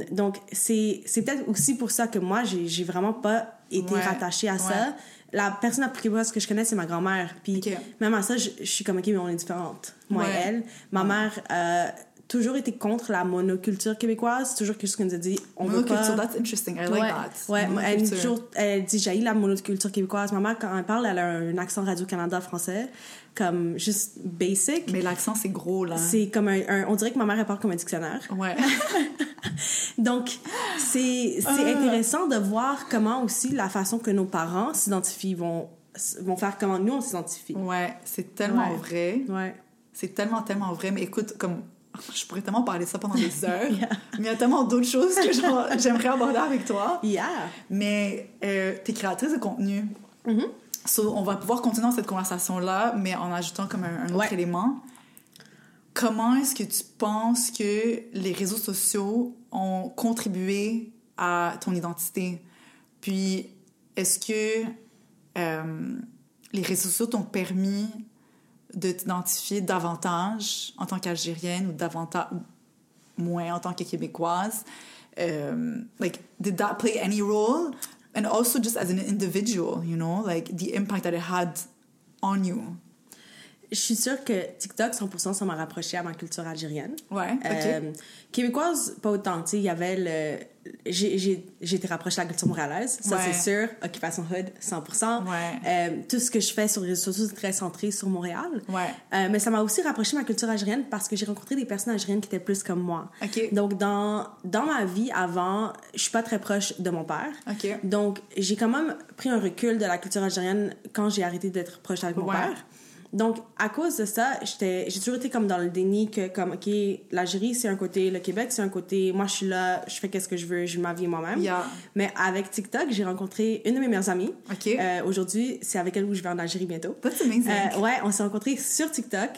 Donc, c'est peut-être aussi pour ça que moi, j'ai vraiment pas été rattachée à ça. La personne la plus québécoise que je connais, c'est ma grand-mère. Puis même à ça, je suis comme, OK, mais on est différentes. Moi et elle. Ma mère a toujours été contre la monoculture québécoise. C'est toujours quelque chose qu'elle nous a dit. Monoculture, that's interesting. I like that. Elle dit, j'haïs la monoculture québécoise. Ma mère, quand elle parle, elle a un accent Radio-Canada français. Comme juste basic. Mais l'accent, c'est gros, là. C'est comme on dirait que ma mère, elle parle comme un dictionnaire. Ouais. Donc, c'est intéressant de voir comment aussi la façon que nos parents s'identifient vont faire comment nous, on s'identifie. Ouais, c'est tellement vrai. Ouais. C'est tellement, tellement vrai. Mais écoute, comme... Je pourrais tellement parler de ça pendant des heures. Mais il y a tellement d'autres choses que j'aimerais aborder avec toi. Yeah. Mais t'es créatrice de contenu. Mm-hmm. So, on va pouvoir continuer dans cette conversation-là, mais en ajoutant comme un autre élément. Comment est-ce que tu penses que les réseaux sociaux ont contribué à ton identité? Puis, est-ce que les réseaux sociaux t'ont permis de t'identifier davantage en tant qu'Algérienne ou davantage moins en tant que Québécoise? Like, did that play any role? And also just as an individual, you know, like the impact that it had on you. Je suis sûre que TikTok, 100%, ça m'a rapproché à ma culture algérienne. Ouais, OK. Québécoise, pas autant. Tu sais, il y avait j'ai été rapprochée à la culture montréalaise, ça c'est sûr. Occupation Hood, 100%. Tout ce que je fais sur les réseaux sociaux, c'est très centré sur Montréal. Mais ça m'a aussi rapproché à ma culture algérienne parce que j'ai rencontré des personnes algériennes qui étaient plus comme moi. Okay. Donc, dans ma vie avant, je suis pas très proche de mon père. Okay. Donc, j'ai quand même pris un recul de la culture algérienne quand j'ai arrêté d'être proche avec mon père. Donc, à cause de ça, j'ai toujours été comme dans le déni que, comme, OK, l'Algérie, c'est un côté, le Québec, c'est un côté, moi, je suis là, je fais qu'est-ce que je veux, je vis ma vie moi-même. Yeah. Mais avec TikTok, j'ai rencontré une de mes meilleures amies. OK. Aujourd'hui, c'est avec elle où je vais en Algérie bientôt. That's amazing. Ouais, on s'est rencontrés sur TikTok.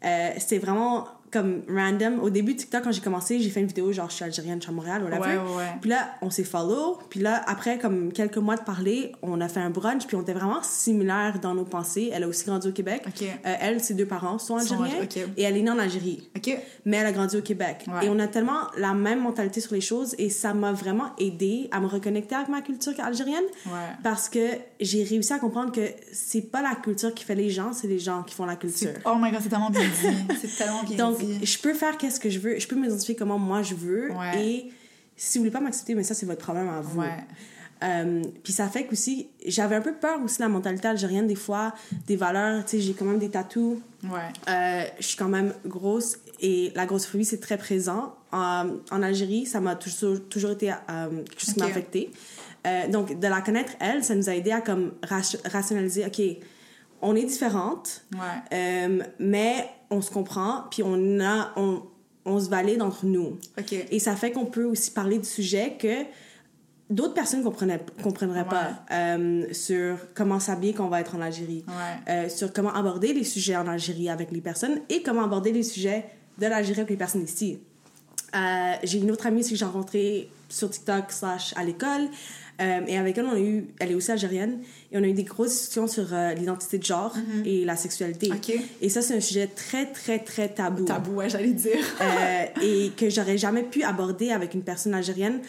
C'était vraiment comme random. Au début de TikTok, quand j'ai commencé, j'ai fait une vidéo genre je suis algérienne, je suis à Montréal, whatever. Ouais. Puis là, on s'est follow. Puis là, après comme quelques mois de parler, on a fait un brunch. Puis on était vraiment similaires dans nos pensées. Elle a aussi grandi au Québec. Okay. Elle, ses 2 parents sont algériens. Et elle est née en Algérie. Okay. Mais elle a grandi au Québec. Ouais. Et on a tellement la même mentalité sur les choses. Et ça m'a vraiment aidée à me reconnecter avec ma culture algérienne. Ouais. Parce que j'ai réussi à comprendre que c'est pas la culture qui fait les gens, c'est les gens qui font la culture. Oh my God, c'est tellement bien dit. C'est tellement bien Donc, dit. je peux faire qu'est-ce que je veux, je peux m'identifier comment moi je veux. Ouais. Et si vous voulez pas m'accepter, mais ça, c'est votre problème à vous. Ouais. Puis ça fait qu'aussi, j'avais un peu peur aussi de la mentalité algérienne, des fois, des valeurs. Tu sais, j'ai quand même des tatous. Ouais. Je suis quand même grosse et la grossophobie, c'est très présent. En Algérie, ça m'a toujours été quelque chose qui m'a affectée. Donc, de la connaître, elle, ça nous a aidé à comme rationaliser, OK, on est différentes, mais on se comprend, puis on se valide entre nous. Okay. Et ça fait qu'on peut aussi parler de sujets que d'autres personnes comprendraient pas, sur comment s'habiller quand on va être en Algérie, sur comment aborder les sujets en Algérie avec les personnes et comment aborder les sujets de l'Algérie avec les personnes ici. J'ai une autre amie aussi que j'ai rencontrée sur TikTok / à l'école. Et avec elle, elle est aussi algérienne, et on a eu des grosses discussions sur l'identité de genre et la sexualité. Okay. Et ça, c'est un sujet très, très, très tabou. Tabou, ouais, j'allais dire. Et que j'aurais jamais pu aborder avec une personne algérienne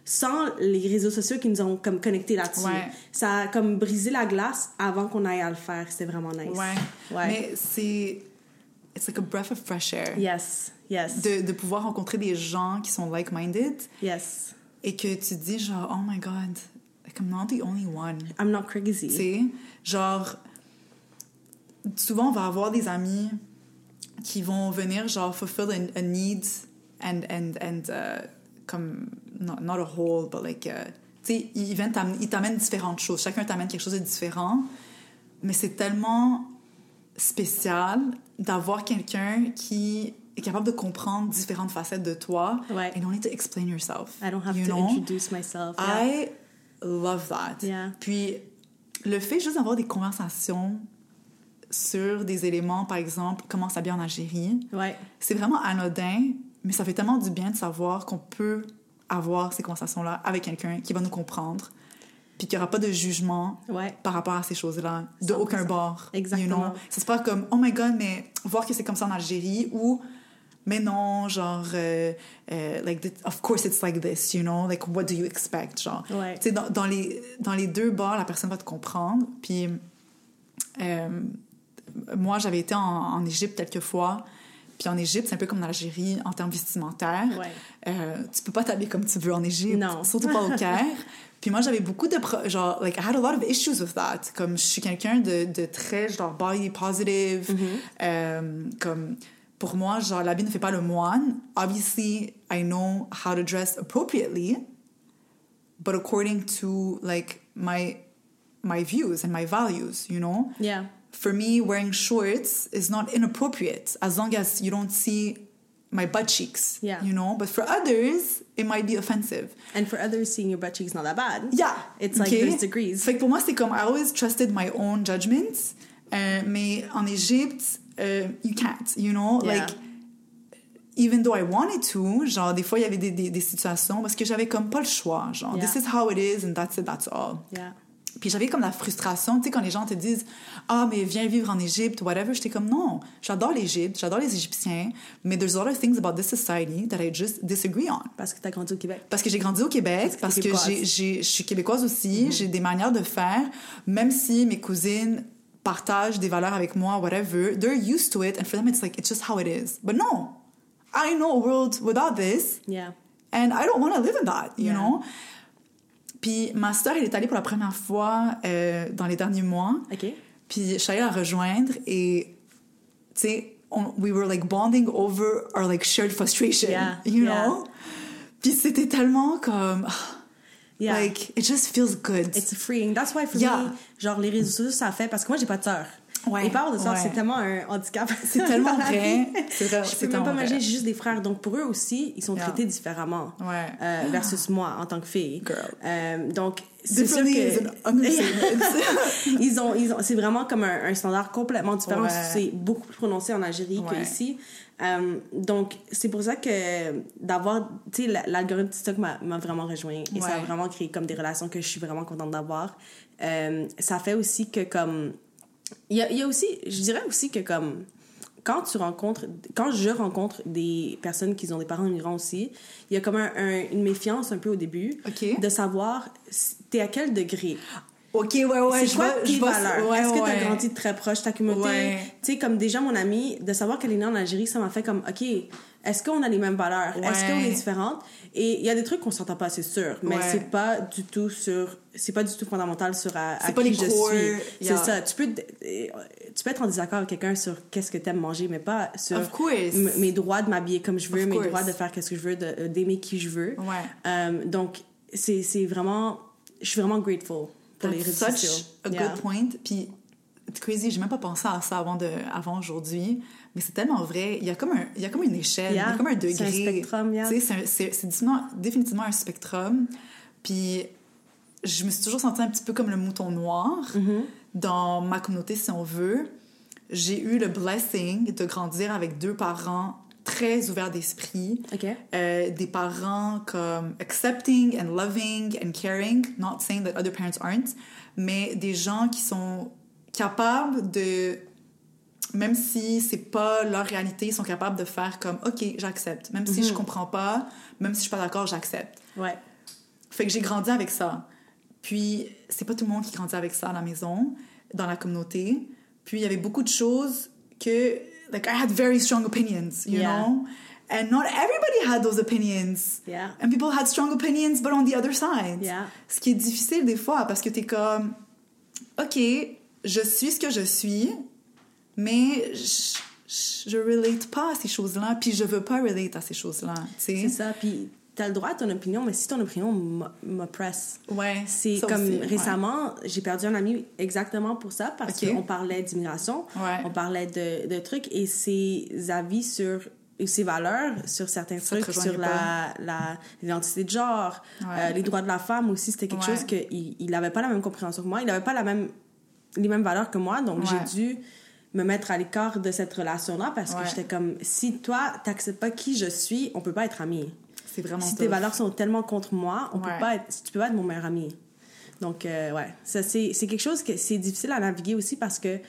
sans les réseaux sociaux qui nous ont comme connectés là-dessus. Ouais. Ça a comme brisé la glace avant qu'on aille à le faire. C'était vraiment nice. Ouais. Mais c'est... It's like a breath of fresh air. Yes. De pouvoir rencontrer des gens qui sont like-minded. Yes. Et que tu te dis genre, oh my God, like I'm not the only one. I'm not crazy. Tu sais, genre, souvent on va avoir des amis qui vont venir genre fulfill a need and comme, not a whole, but like, tu sais, ils t'amènent différentes choses. Chacun t'amène quelque chose de différent. Mais c'est tellement spécial d'avoir quelqu'un qui est capable de comprendre différentes facettes de toi. Ouais. And you don't need to explain yourself. I don't have to introduce myself. Yeah. I love that. Yeah. Puis, le fait juste d'avoir des conversations sur des éléments, par exemple, comment s'habiller en Algérie, c'est vraiment anodin, mais ça fait tellement du bien de savoir qu'on peut avoir ces conversations-là avec quelqu'un qui va nous comprendre, puis qu'il n'y aura pas de jugement par rapport à ces choses-là, de 100%. Aucun bord. Exactement. You know? Ça se passe comme, oh my God, mais voir que c'est comme ça en Algérie, ou, mais non, genre, like, of course it's like this, you know, like, what do you expect, genre. Tu sais, dans les 2 bords, la personne va te comprendre, puis moi, j'avais été en Égypte quelques fois. Puis en Égypte, c'est un peu comme en Algérie en termes vestimentaires. Tu peux pas t'habiller comme tu veux en Égypte. Non. Surtout pas au Caire. Puis moi, j'avais beaucoup de... genre, like, I had a lot of issues with that. Comme, je suis quelqu'un de très, genre, body positive. Comme, pour moi, genre, l'habit ne fait pas le moine. Obviously, I know how to dress appropriately. But according to, like, my views and my values, you know? Yeah. For me, wearing shorts is not inappropriate as long as you don't see my butt cheeks, you know? But for others, it might be offensive. And for others, seeing your butt cheeks is not that bad. Yeah. It's like there's degrees. Fait que pour moi, c'est comme, I always trusted my own judgments. Mais en Égypte, you can't, you know? Yeah. Like, even though I wanted to, genre, des fois, il y avait des situations parce que j'avais comme pas le choix. Genre, this is how it is and that's it, that's all. Yeah. Puis j'avais comme la frustration, tu sais, quand les gens te disent « Ah, mais viens vivre en Égypte, whatever », j'étais comme « Non, j'adore l'Égypte, j'adore les Égyptiens, mais there's a lot of things about this society that I just disagree on. » Parce que t'as grandi au Québec. Parce que j'ai grandi au Québec, parce que je suis québécoise aussi, j'ai des manières de faire, même si mes cousines partagent des valeurs avec moi, whatever, they're used to it, and for them it's like, it's just how it is. But no, I know a world without this, and I don't want to live in that, you know? Puis ma sœur, elle est allée pour la première fois dans les derniers mois. Puis je suis allée la rejoindre et, tu sais, we were like bonding over our like shared frustration, you know? Puis c'était tellement comme... like, it just feels good. It's freeing. That's why for me, genre les réseaux sociaux, ça fait... Parce que moi, j'ai pas de sœur. Ouais, et par de ça, c'est tellement un handicap. C'est tellement vrai. Je peux même pas imaginer, j'ai juste des frères. Donc, pour eux aussi, ils sont traités différemment versus moi, en tant que fille. Donc, c'est sûr que... c'est vraiment comme un standard complètement différent. C'est beaucoup plus prononcé en Algérie qu'ici. Donc, c'est pour ça que d'avoir... Tu sais, l'algorithme TikTok m'a vraiment rejoint. Et ça a vraiment créé comme des relations que je suis vraiment contente d'avoir. Ça fait aussi que comme... Il y a aussi... Je dirais aussi que comme... Quand je rencontre des personnes qui ont des parents immigrants aussi, il y a comme une méfiance un peu au début de savoir t'es à quel degré. OK, c'est quoi tes valeurs? Est-ce que t'as grandi très proche, ta communauté? Tu sais, comme déjà mon amie, de savoir qu'elle est née en Algérie, ça m'a fait comme, OK, est-ce qu'on a les mêmes valeurs? Est-ce qu'on est différentes? Et il y a des trucs qu'on s'entend pas, c'est sûr, mais c'est pas du tout fondamental sur à qui je suis. C'est ça. Tu peux être en désaccord avec quelqu'un sur qu'est-ce que t'aimes manger, mais pas sur mes droits de m'habiller comme je veux, mes droits de faire qu'est-ce que je veux, d'aimer qui je veux. Donc, c'est vraiment... Je suis vraiment grateful pour les réseaux sociaux. Such a good point. Puis, it's crazy, j'ai même pas pensé à ça avant aujourd'hui, mais c'est tellement vrai. Il y a comme une échelle, il y a comme un degré. C'est un spectrum, c'est définitivement un spectrum. Puis, je me suis toujours sentie un petit peu comme le mouton noir dans ma communauté, si on veut. J'ai eu le blessing de grandir avec 2 parents très ouverts d'esprit. Des parents comme accepting and loving and caring, not saying that other parents aren't, mais des gens qui sont capables de, même si c'est pas leur réalité, ils sont capables de faire comme OK, j'accepte, même si je comprends pas, même si je suis pas d'accord, j'accepte. Fait que j'ai grandi avec ça. Puis c'est pas tout le monde qui grandit avec ça à la maison, dans la communauté. Puis il y avait beaucoup de choses que like I had very strong opinions, you know? And not everybody had those opinions. And people had strong opinions, but on the other side. Ce qui est difficile des fois, parce que t'es comme, OK, je suis ce que je suis, mais je relate pas à ces choses-là, puis je veux pas relate à ces choses-là, tu sais? C'est ça, puis t'as le droit à ton opinion, mais si ton opinion m'oppresse. C'est comme aussi, récemment, j'ai perdu un ami exactement pour ça, parce qu'on parlait d'immigration, on parlait de trucs, et ses avis sur ses valeurs sur certains trucs, sur l'identité de genre, les droits de la femme aussi, c'était quelque chose qu'il n'avait pas la même compréhension que moi, il n'avait pas les mêmes valeurs que moi, donc j'ai dû me mettre à l'écart de cette relation-là, parce que j'étais comme, si toi, t'acceptes pas qui je suis, on peut pas être amis. C'est vraiment si tes valeurs sont tellement contre moi, tu peux pas être mon meilleur ami. Donc, ça, c'est quelque chose que c'est difficile à naviguer aussi, parce que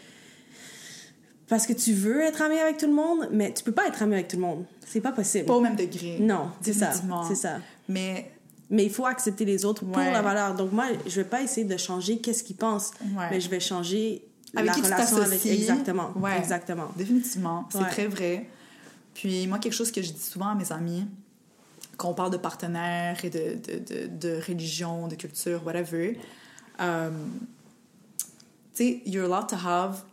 tu veux être ami avec tout le monde, mais tu peux pas être ami avec tout le monde. C'est pas possible. Pas au même degré. Non, c'est ça. Mais il faut accepter les autres pour la valeur. Donc moi, je vais pas essayer de changer qu'est-ce qu'ils pensent, mais je vais changer avec la relation avec... Exactement. Définitivement. C'est très vrai. Puis moi, quelque chose que je dis souvent à mes amis, quand on parle de partenaires et de religion, de culture, whatever, tu sais, you're allowed to have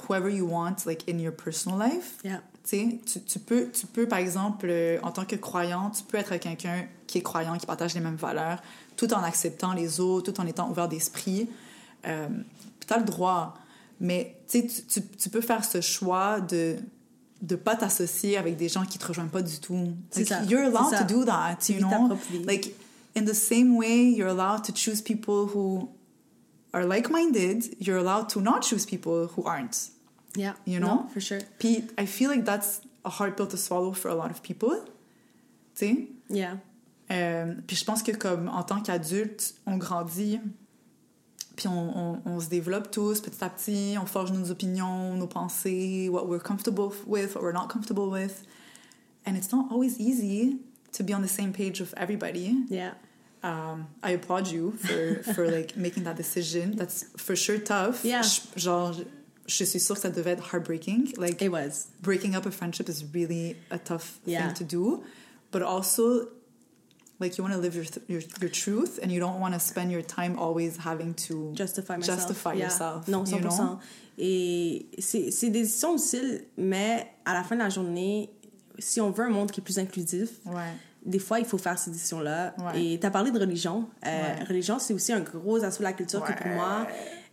whoever you want, like, in your personal life. Tu sais, tu peux, par exemple, en tant que croyant, tu peux être avec quelqu'un qui est croyant, qui partage les mêmes valeurs, tout en acceptant les autres, tout en étant ouvert d'esprit. Puis t'as le droit. Mais, tu sais, tu peux faire ce choix de pas t'associer avec des gens qui te rejoignent pas du tout. Like, you're allowed to do that, you know? Like, in the same way, you're allowed to choose people who are like-minded, you're allowed to not choose people who aren't. You know? No, for sure. Puis, I feel like that's a hard pill to swallow for a lot of people. Tu sais? Puis je pense que comme en tant qu'adulte, on grandit, puis on se développe tous petit à petit, on forge nos opinions, nos pensées, what we're comfortable with, what we're not comfortable with. And it's not always easy to be on the same page with everybody. I applaud you for like making that decision. That's for sure tough. Je suis sûre que ça devait être heartbreaking. Like, it was. Breaking up a friendship is really a tough thing to do. But also, like, you want to live your truth, and you don't want to spend your time always having to justify yourself. Non, 100%. You know? Et c'est des décisions difficiles, mais à la fin de la journée, si on veut un monde qui est plus inclusif, des fois, il faut faire ces décisions-là. Et tu as parlé de religion. Religion, c'est aussi un gros aspect de la culture que pour moi,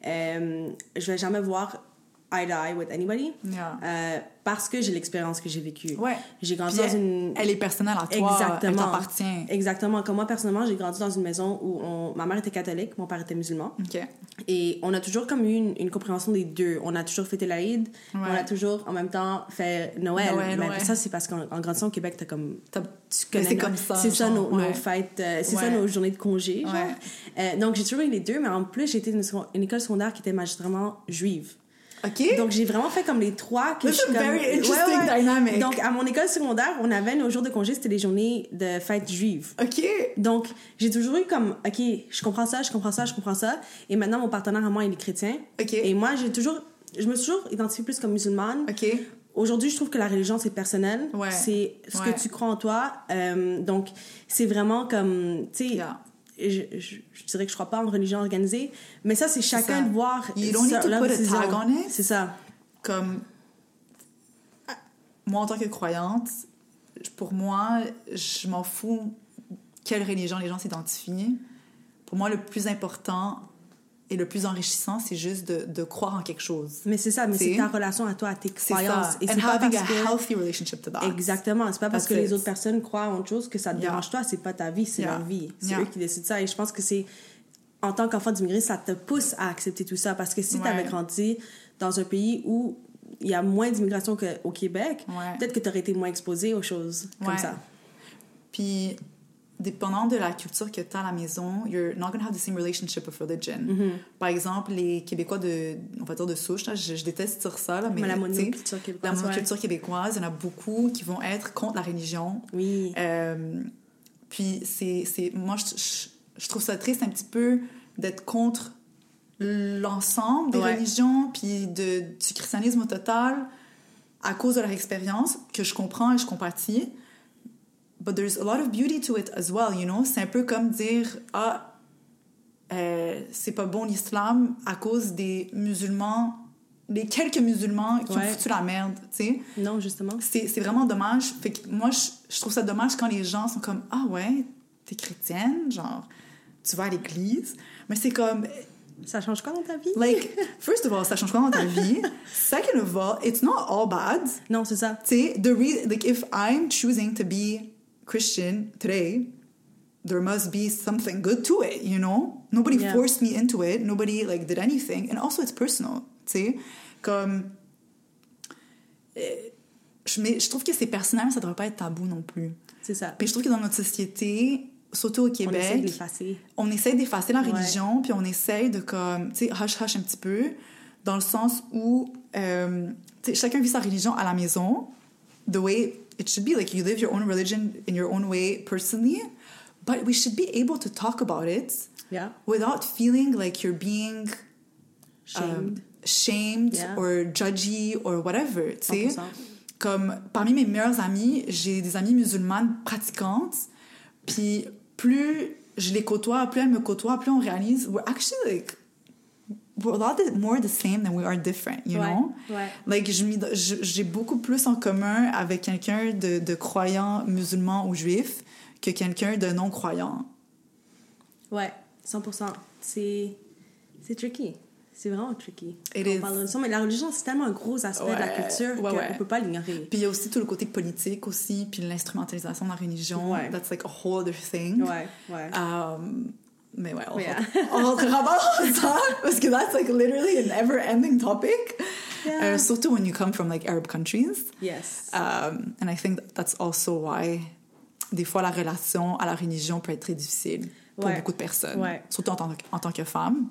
je vais jamais voir eye to eye with anybody. Yeah. Parce que j'ai l'expérience que j'ai vécue. Ouais. J'ai grandi dans une... Elle est personnelle à toi. Exactement. Elle t'appartient. Exactement. Comme moi, personnellement, j'ai grandi dans une maison où ma mère était catholique, mon père était musulman. OK. Et on a toujours comme eu une compréhension des deux. On a toujours fêté l'Aïd. Ouais. On a toujours, en même temps, fait Noël. Mais ça, c'est parce qu'en grandissant au Québec, tu connais... C'est comme ça. C'est ça, nos fêtes. C'est ça, nos journées de congé, genre. Donc, j'ai toujours eu les deux. Mais en plus, j'ai été dans une école secondaire qui était magistralement juive. OK. Donc, j'ai vraiment fait comme les trois. This is very interesting dynamic. Donc, à mon école secondaire, on avait nos jours de congé, c'était les journées de fête juive. OK. Donc, j'ai toujours eu comme, OK, je comprends ça. Et maintenant, mon partenaire à moi, il est chrétien. OK. Et moi, je me suis toujours identifiée plus comme musulmane. OK. Aujourd'hui, je trouve que la religion, c'est personnel. Ouais. C'est ce que tu crois en toi. Donc, c'est vraiment comme, tu sais... Yeah. Je dirais que je crois pas en religion organisée, mais ça, c'est chacun de voir. You don't need to put a tag on it. C'est ça. Comme, moi, en tant que croyante, pour moi, je m'en fous quelle religion les gens s'identifient. Pour moi, le plus important et le plus enrichissant, c'est juste de croire en quelque chose. Mais c'est ça, mais c'est ta relation à toi, à tes croyances. Et c'est pas parce que... healthy relationship to that. Exactement. C'est pas parce que les autres personnes croient en autre chose que ça te dérange toi. C'est pas ta vie, c'est leur vie. C'est eux qui décident ça. Et je pense que c'est... En tant qu'enfant d'immigré, ça te pousse à accepter tout ça. Parce que si t'avais grandi dans un pays où il y a moins d'immigration qu'au Québec, peut-être que t'aurais été moins exposé aux choses comme ça. Puis... dépendant de la culture que tu as à la maison, you're not going to have the same relationship with religion. Mm-hmm. Par exemple, les Québécois on va dire de souche, là, je déteste dire ça, là, mais la monoculture québécoise. La monoculture québécoise, il y en a beaucoup qui vont être contre la religion. Oui. Puis, moi, je trouve ça triste un petit peu d'être contre l'ensemble des religions, puis du christianisme au total, à cause de leur expérience, que je comprends et je compatis. But there's a lot of beauty to it as well, you know? C'est un peu comme dire, c'est pas bon l'islam à cause des musulmans, les quelques musulmans qui ont foutu la merde, tu sais? Non, justement. C'est vraiment dommage. Fait que moi, je trouve ça dommage quand les gens sont comme, ah ouais, t'es chrétienne, genre, tu vas à l'église. Mais c'est comme... Ça change quoi dans ta vie? Like, first of all, ça change quoi dans ta vie? Second of all, it's not all bad. Non, c'est ça. Tu sais, like, if I'm choosing to be Christian today, there must be something good to it, you know? Nobody forced me into it. Nobody, like, did anything. And also, it's personal, tu sais? Comme... je trouve que c'est personnel, ça devrait pas être tabou non plus. C'est ça. Puis je trouve que dans notre société, surtout au Québec... On essaie d'effacer la religion, puis on essaie de, comme, tu sais, hush-hush un petit peu, dans le sens où, tu sais, chacun vit sa religion à la maison, the way... It should be like you live your own religion in your own way personally, but we should be able to talk about it without feeling like you're being shamed or judgy or whatever, tu sais. Comme parmi mes meilleures amies, j'ai des amies musulmanes pratiquantes, puis plus je les côtoie, plus elles me côtoient, plus on réalise we're actually like we're a lot more the same than we are different, you know? Like, j'ai beaucoup plus en commun avec quelqu'un de croyant musulman ou juif que quelqu'un de non-croyant. Ouais, 100%. C'est tricky. C'est vraiment tricky. On parle de ça, mais la religion, c'est tellement un gros aspect de la culture qu'on peut pas l'ignorer. Puis il y a aussi tout le côté politique aussi, puis l'instrumentalisation de la religion. That's like a whole other thing. Mais ouais, on rentrera pas dans ça, parce que that's like literally a never-ending topic. Surtout when you come from like Arab countries. Yes. And I think that's also why des fois la relation à la religion peut être très difficile pour beaucoup de personnes, surtout en tant que femme.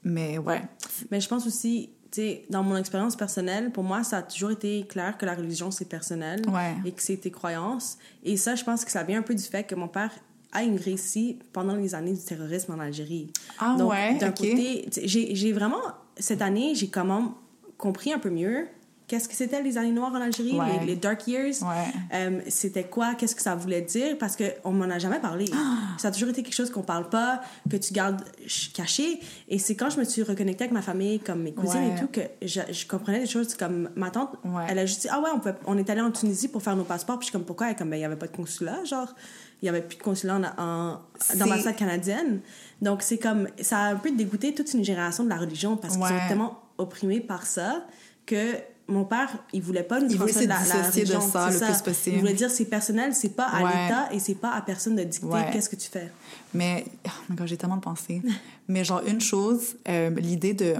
Mais ouais. Mais je pense aussi, tu sais, dans mon expérience personnelle, pour moi, ça a toujours été clair que la religion, c'est personnel et que c'est tes croyances. Et ça, je pense que ça vient un peu du fait que mon père a immigré ici pendant les années du terrorisme en Algérie. Donc, d'un côté, j'ai vraiment... Cette année, j'ai comment compris un peu mieux qu'est-ce que c'était les années noires en Algérie, les dark years. C'était quoi, qu'est-ce que ça voulait dire, parce qu'on m'en a jamais parlé. Ça a toujours été quelque chose qu'on parle pas, que tu gardes caché. Et c'est quand je me suis reconnectée avec ma famille, comme mes cousines et tout, que je comprenais des choses comme ma tante, elle a juste dit, on est allé en Tunisie pour faire nos passeports, puis je suis comme, pourquoi? Elle est comme, il y avait pas de consulat, genre. il n'y avait plus de consulat dans l'ambassade canadienne. Donc, c'est comme... Ça a un peu dégoûté toute une génération de la religion parce qu'ils sont tellement opprimés par ça que mon père, il voulait pas nous transmettre la religion. De ça le plus possible. Il voulait dire c'est personnel, c'est pas à l'État et c'est pas à personne de dicter qu'est-ce que tu fais. Mais, oh my God, j'ai tellement de pensées. Mais genre, une chose, l'idée de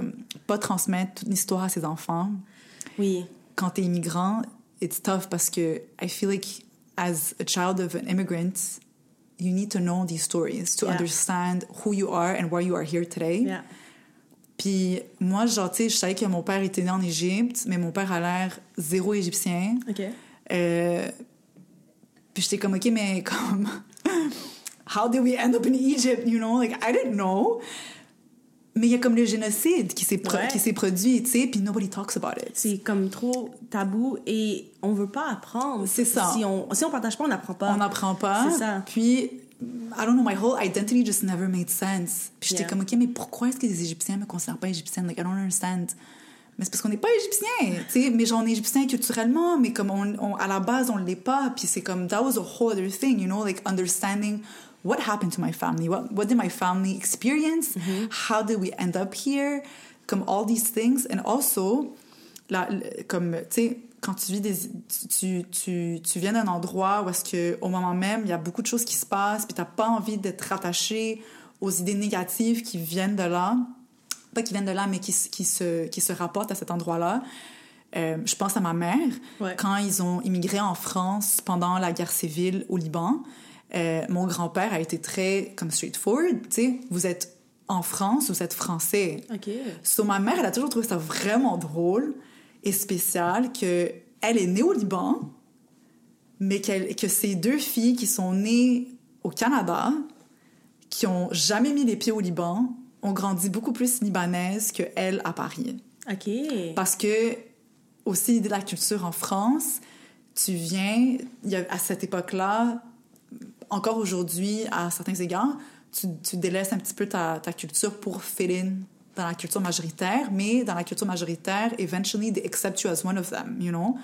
pas transmettre toute l'histoire à ses enfants. Oui. Quand t'es immigrant, it's tough parce que I feel like as a child of an immigrant, you need to know these stories to understand who you are and why you are here today. Yeah. Puis moi, genre, tu sais, je savais que mon père était né en Égypte, mais mon père a l'air zéro égyptien. OK. Puis j'étais comme, OK, mais comme... How did we end up in Egypt, you know? Like, I didn't know. Mais il y a comme le génocide qui s'est produit, tu sais, puis nobody talks about it. C'est comme trop tabou et on veut pas apprendre. C'est ça. Si on partage pas, on n'apprend pas. On n'apprend pas. C'est ça. Puis... I don't know, my whole identity just never made sense. Puis j'étais comme, OK, mais pourquoi est-ce que les Égyptiens me considèrent pas égyptienne? Like, I don't understand. Mais c'est parce qu'on n'est pas égyptien, tu sais. Mais genre, on est égyptien culturellement, mais comme à la base, on l'est pas. Puis c'est comme, that was a whole other thing, you know, like understanding what happened to my family, what did my family experience, how did we end up here, comme all these things. And also, comme, tu sais, quand tu vis tu viens d'un endroit où est-ce que au moment même il y a beaucoup de choses qui se passent puis t'as pas envie d'être rattaché aux idées négatives qui viennent de là, pas qui viennent de là mais qui se rapportent à cet endroit-là. Je pense à ma mère quand ils ont immigré en France pendant la guerre civile au Liban. Mon grand-père a été très comme straightforward, tu sais, vous êtes en France, vous êtes français. OK. So ma mère, elle a toujours trouvé ça vraiment drôle et spécial que elle est née au Liban, mais que ces deux filles qui sont nées au Canada, qui ont jamais mis les pieds au Liban, ont grandi beaucoup plus libanaises que elle à Paris. OK. Parce que aussi de la culture en France, tu viens à cette époque-là, encore aujourd'hui à certains égards, tu délaisses un petit peu ta culture pour fit in dans la culture majoritaire, mais dans la culture majoritaire, eventually, they accept you as one of them, you know?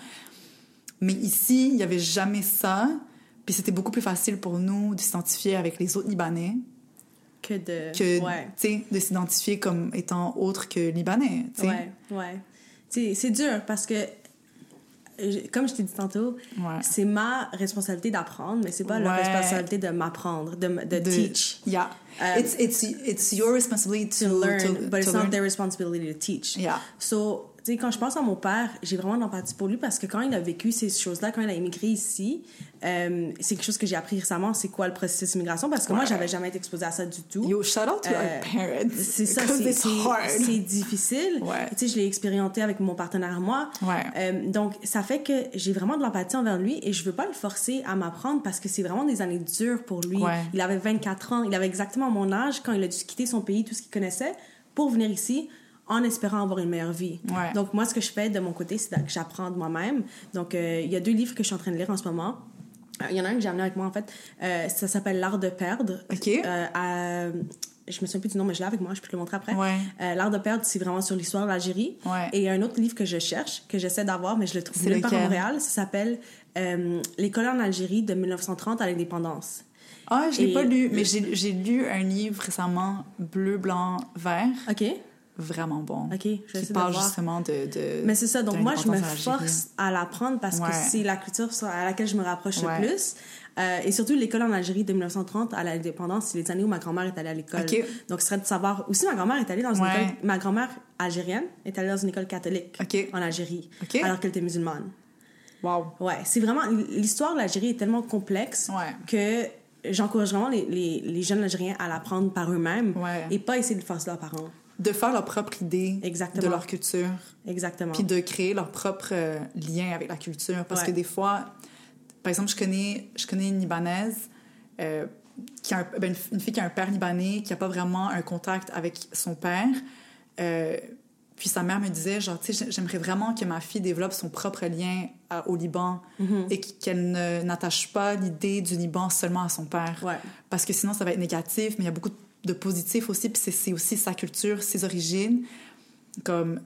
Mais ici, il n'y avait jamais ça, puis c'était beaucoup plus facile pour nous de s'identifier avec les autres Libanais que de s'identifier comme étant autre que Libanais, tu sais. Ouais. C'est dur, parce que comme je t'ai dit tantôt, c'est ma responsabilité d'apprendre, mais c'est pas la responsabilité de m'apprendre, de teach. Yeah. It's your responsibility to learn, but it's to not learn. their responsibility to teach. Yeah. So, tu sais, quand je pense à mon père, j'ai vraiment d'empathie pour lui parce que quand il a vécu ces choses-là, quand il a immigré ici, c'est quelque chose que j'ai appris récemment, c'est quoi le processus d'immigration, parce que moi, j'avais jamais été exposée à ça du tout. Yo, shout out to our parents. C'est ça, c'est difficile. Tu sais, je l'ai expérimenté avec mon partenaire à moi. Donc, ça fait que j'ai vraiment de l'empathie envers lui et je veux pas le forcer à m'apprendre parce que c'est vraiment des années dures pour lui. Il avait 24 ans, il avait exactement mon âge quand il a dû quitter son pays, tout ce qu'il connaissait, pour venir ici en espérant avoir une meilleure vie. Donc, moi, ce que je fais de mon côté, c'est que j'apprends de moi-même. Donc, il y a 2 livres que je suis en train de lire en ce moment. Il y en a un que j'ai amené avec moi, en fait. Ça s'appelle « L'art de perdre ». OK. Je me souviens plus du nom, mais je l'ai avec moi, je peux te le montrer après. L'art de perdre, c'est vraiment sur l'histoire de l'Algérie. Et il y a un autre livre que je cherche, que j'essaie d'avoir, mais je le trouve nulle part à Montréal. Ça s'appelle « L'école en Algérie de 1930 à l'indépendance ». Ah, je l'ai pas lu, mais j'ai lu un livre récemment, bleu, blanc, vert. OK. Vraiment bon. OK, je vais essayer de parle voir. Justement de Mais c'est ça, donc moi, je me force à l'apprendre parce que c'est la culture à laquelle je me rapproche le plus. Et surtout, l'école en Algérie de 1930 à l'indépendance, c'est les années où ma grand-mère est allée à l'école. Donc, ce serait de savoir... Aussi, ma grand-mère est allée dans une école... Ma grand-mère algérienne est allée dans une école catholique en Algérie, alors qu'elle était musulmane. Wow. Ouais, c'est vraiment... L'histoire de l'Algérie est tellement complexe que j'encourage vraiment les jeunes Algériens à l'apprendre par eux-mêmes et pas essayer de le forcer leurs parents. De faire leur propre idée de leur culture. Exactement. Puis de créer leur propre lien avec la culture. Parce que des fois, par exemple, je connais une Libanaise, qui a une fille qui a un père libanais, qui n'a pas vraiment un contact avec son père. Puis sa mère me disait, genre, tu sais, j'aimerais vraiment que ma fille développe son propre lien au Liban et qu'elle n'attache pas l'idée du Liban seulement à son père. Parce que sinon, ça va être négatif, mais il y a beaucoup de positif aussi, puis c'est aussi sa culture, ses origines. Comme,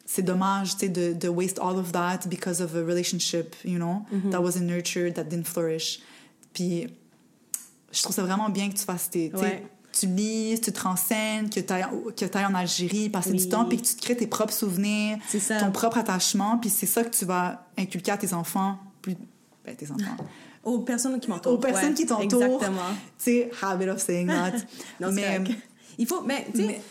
c'est dommage, tu sais, de waste all of that because of a relationship, you know, that wasn't nurtured, that didn't flourish. Puis je trouve ça vraiment bien que tu fasses tu lis, tu te renseignes, que tu ailles en Algérie, passer du temps, puis que tu te crées tes propres souvenirs, ton propre attachement, puis c'est ça que tu vas inculquer à tes enfants, tes enfants. Aux personnes qui m'entourent. Aux personnes qui t'entourent. Exactement. Tu sais, habit of saying that. Non, mais il faut, mais tu sais,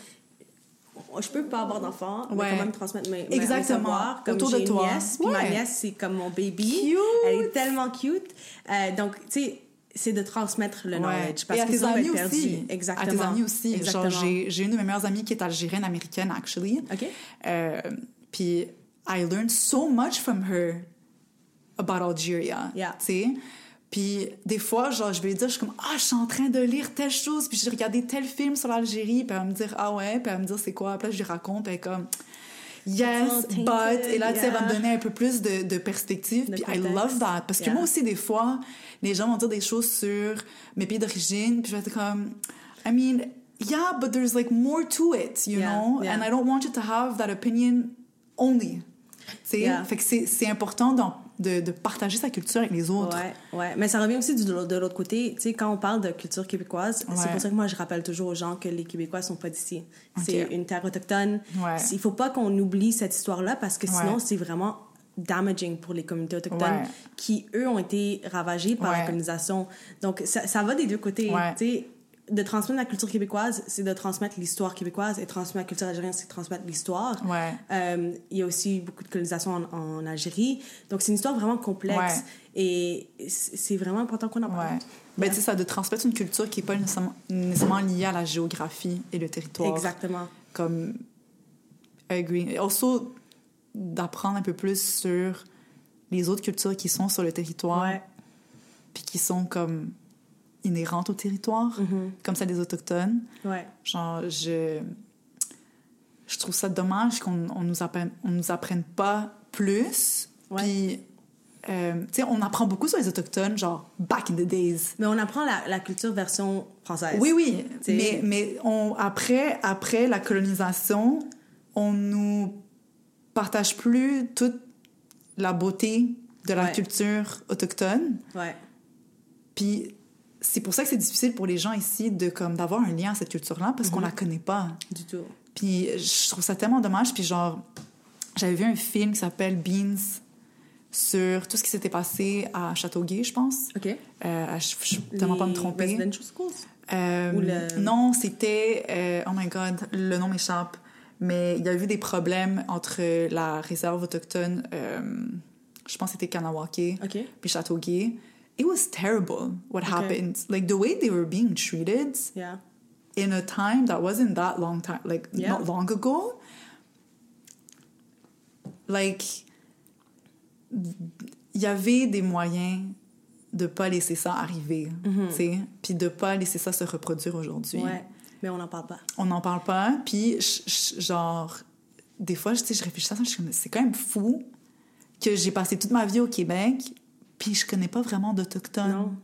je peux pas avoir d'enfants, mais quand même transmettre mes savoirs. Comme autour j'ai de toi. Une nièce, puis ma nièce, c'est comme mon baby. Cute. Elle est tellement cute. Donc, tu sais, c'est de transmettre le knowledge. Parce et à que tes ça va amis être perdu. aussi. Exactement. À tes amis aussi. Exactement. Genre, j'ai une de mes meilleures amies qui est algérienne, américaine, actually. OK. Puis, I learned so much from her about Algeria. Yeah. Tu sais? Puis, des fois, genre, je vais lui dire, je suis comme, je suis en train de lire telle chose, puis j'ai regardé tel film sur l'Algérie, puis elle va me dire, ah ouais, puis elle va me dire, c'est quoi? Puis là, je lui raconte, puis elle est comme, yes, but... Et là, tu sais, elle va me donner un peu plus de perspective, puis I love that. Parce que moi aussi, des fois, les gens vont dire des choses sur mes pays d'origine, puis je vais être comme, I mean, yeah, but there's like more to it, you know? And I don't want you to have that opinion only. Tu sais? Fait que c'est important de partager sa culture avec les autres. Ouais. Mais ça revient aussi de l'autre côté. Tu sais, quand on parle de culture québécoise, c'est pour ça que moi, je rappelle toujours aux gens que les Québécois sont pas d'ici. C'est une terre autochtone. Il faut pas qu'on oublie cette histoire-là parce que sinon, c'est vraiment damaging pour les communautés autochtones qui, eux, ont été ravagées par la colonisation. Donc, ça va des deux côtés. Tu sais, de transmettre la culture québécoise, c'est de transmettre l'histoire québécoise, et transmettre la culture algérienne, c'est de transmettre l'histoire. Il y a aussi beaucoup de colonisation en Algérie. Donc, c'est une histoire vraiment complexe. Et c'est vraiment important qu'on en parle. Ben, tu sais, ça, de transmettre une culture qui n'est pas nécessairement liée à la géographie et le territoire. Exactement. Comme, agree. Et also, d'apprendre un peu plus sur les autres cultures qui sont sur le territoire. Puis qui sont comme inhérentes au territoire, comme celle des Autochtones. Genre, je trouve ça dommage qu'on nous apprenne pas plus. Puis, tu sais, on apprend beaucoup sur les Autochtones, genre, back in the days. Mais on apprend la culture version française. Oui. Mais après la colonisation, on nous partage plus toute la beauté de la culture autochtone. Puis, c'est pour ça que c'est difficile pour les gens ici d'avoir un lien à cette culture-là, parce qu'on la connaît pas. Du tout. Puis je trouve ça tellement dommage. Puis genre, j'avais vu un film qui s'appelle Beans sur tout ce qui s'était passé à Châteauguay, je pense. OK. Je suis tellement pas me tromper. Residential schools? Non, c'était... oh my God, le nom m'échappe. Mais il y a eu des problèmes entre la réserve autochtone, je pense que c'était Kanawake, puis Châteauguay. It was terrible what happened. Like, the way they were being treated in a time that wasn't that long time, like, not long ago. Like, il y avait des moyens de pas laisser ça arriver, tu sais, puis de pas laisser ça se reproduire aujourd'hui. Mais on n'en parle pas. On n'en parle pas, puis genre, des fois, je réfléchis à ça, je suis comme, c'est quand même fou que j'ai passé toute ma vie au Québec, puis je connais pas vraiment d'Autochtones.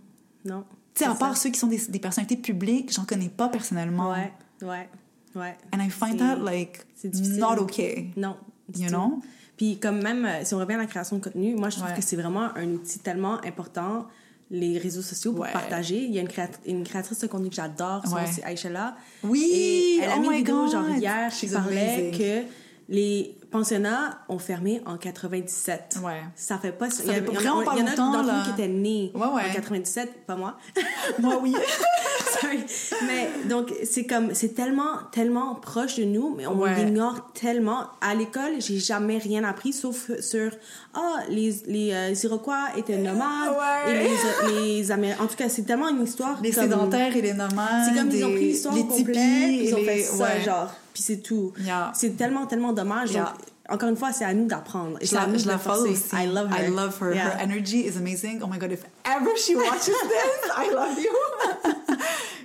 Non. Tu sais, à part ceux qui sont des personnalités publiques, j'en connais pas personnellement. Ouais. And I find that, like, not okay. Non. You know? Puis comme même, si on revient à la création de contenu, moi, je trouve que c'est vraiment un outil tellement important, les réseaux sociaux, pour partager. Il y a une créatrice de contenu que j'adore, c'est Aïcha. Oui! Et elle a mis une vidéo, genre, hier, qui parlait que les pensionnats ont fermé en 97. Ça fait pas... Il y en a d'entre nous qui étaient nés en 97, pas moi. Moi, oui. Sorry. Mais donc, c'est tellement proche de nous, mais on l'ignore tellement. À l'école, j'ai jamais rien appris, sauf sur les Iroquois étaient nomades, et les Amérindiens. En tout cas, c'est tellement une histoire... Les sédentaires et les nomades. C'est comme ils ont pris l'histoire au complet, ils ont fait ça, genre... Puis c'est tout. C'est tellement dommage. Donc, encore une fois, c'est à nous d'apprendre. Et je la follow aussi. I love her. I love her. Her energy is amazing. Oh my God, if ever she watches this, I love you.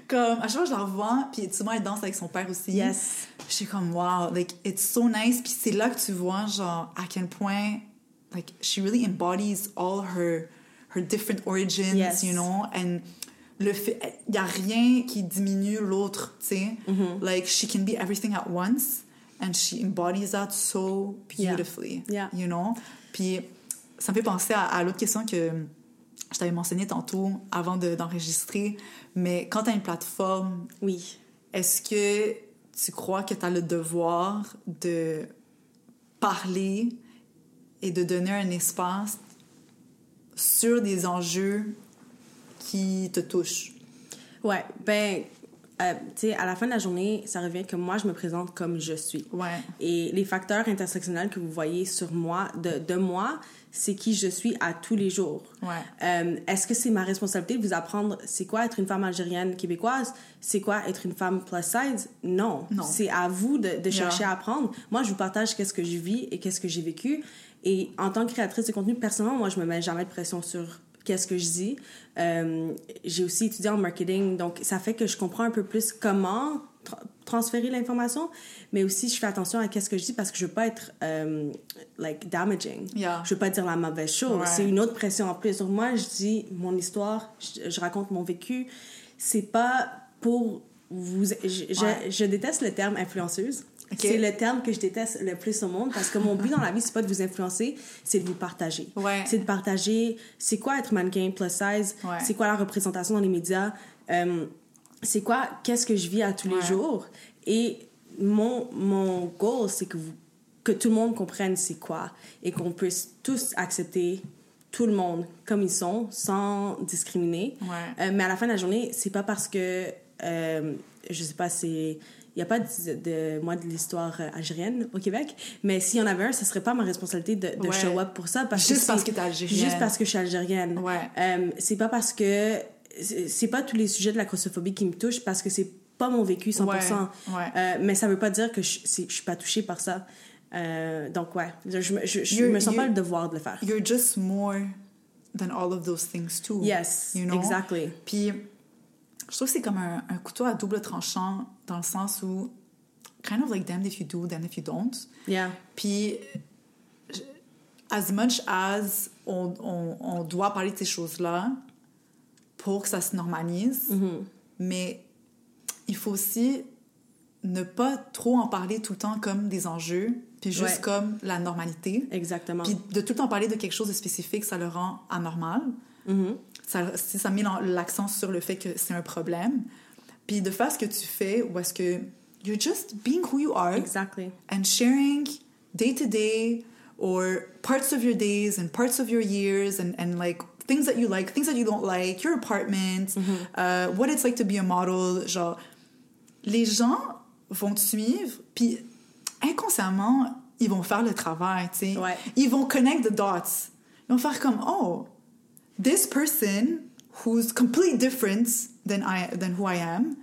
Comme, à chaque fois que je la revois, puis souvent elle danse avec son père aussi. Yes. Je suis comme, wow, like, it's so nice. Puis c'est là que tu vois, genre, à quel point, like, she really embodies all her different origins, you know, and le fait, il y a rien qui diminue l'autre, tu sais. Like, she can be everything at once, and she embodies that so beautifully, you know. Puis ça me fait penser à l'autre question que je t'avais mentionné tantôt avant d'enregistrer, mais quand tu as une plateforme, oui, est-ce que tu crois que tu as le devoir de parler et de donner un espace sur des enjeux qui te touchent? Ouais, ben, tu sais, à la fin de la journée, ça revient que moi, je me présente comme je suis. Ouais. Et les facteurs intersectionnels que vous voyez sur moi, de moi, c'est qui je suis à tous les jours. Ouais. Est-ce que c'est ma responsabilité de vous apprendre c'est quoi être une femme algérienne québécoise? C'est quoi être une femme plus size? Non. C'est à vous de chercher à apprendre. Moi, je vous partage qu'est-ce que je vis et qu'est-ce que j'ai vécu. Et en tant que créatrice de contenu, personnellement, moi, je me mets jamais de pression sur qu'est-ce que je dis. J'ai aussi étudié en marketing, donc ça fait que je comprends un peu plus comment transférer l'information, mais aussi je fais attention à qu'est-ce que je dis parce que je veux pas être like damaging. Yeah. Je veux pas dire la mauvaise chose. Ouais. C'est une autre pression en plus. Donc moi, je dis mon histoire, je raconte mon vécu. C'est pas pour vous... Je déteste le terme influenceuse. Okay. C'est le terme que je déteste le plus au monde parce que mon but dans la vie, c'est pas de vous influencer, c'est de vous partager. Ouais. C'est de partager c'est quoi être mannequin plus size, c'est quoi la représentation dans les médias, c'est quoi, qu'est-ce que je vis à tous les jours. Et mon goal, c'est que tout le monde comprenne c'est quoi et qu'on puisse tous accepter tout le monde comme ils sont, sans discriminer. Ouais. Mais à la fin de la journée, c'est pas parce que, je sais pas, c'est... Il n'y a pas de l'histoire algérienne au Québec, mais s'il y en avait un, ce ne serait pas ma responsabilité de show up pour ça. Juste parce que tu es algérienne. Juste parce que je suis algérienne. Ouais. C'est pas parce que... C'est pas tous les sujets de la grossophobie qui me touchent, parce que c'est pas mon vécu 100%. Ouais. Mais ça veut pas dire que je suis pas touchée par ça. Donc, ouais. Je me sens pas le devoir de le faire. You're just more than all of those things, too. Yes, you know? exactly. Puis... je trouve que c'est comme un couteau à double tranchant dans le sens où kind of like damned if you do, damned if you don't. Yeah. Puis as much as on doit parler de ces choses-là pour que ça se normalise, mais il faut aussi ne pas trop en parler tout le temps comme des enjeux, puis juste comme la normalité. Exactement. Puis de tout le temps parler de quelque chose de spécifique, ça le rend anormal. Ça met l'accent sur le fait que c'est un problème. Puis de faire ce que tu fais, ou est-ce que you're just being who you are. Exactly. And sharing day to day or parts of your days and parts of your years and like things that you like, things that you don't like, your apartment, what it's like to be a model. Genre, les gens vont te suivre, puis inconsciemment, ils vont faire le travail, tu sais. Ouais. Ils vont connect the dots. Ils vont faire comme, oh, this person who's completely different than who I am,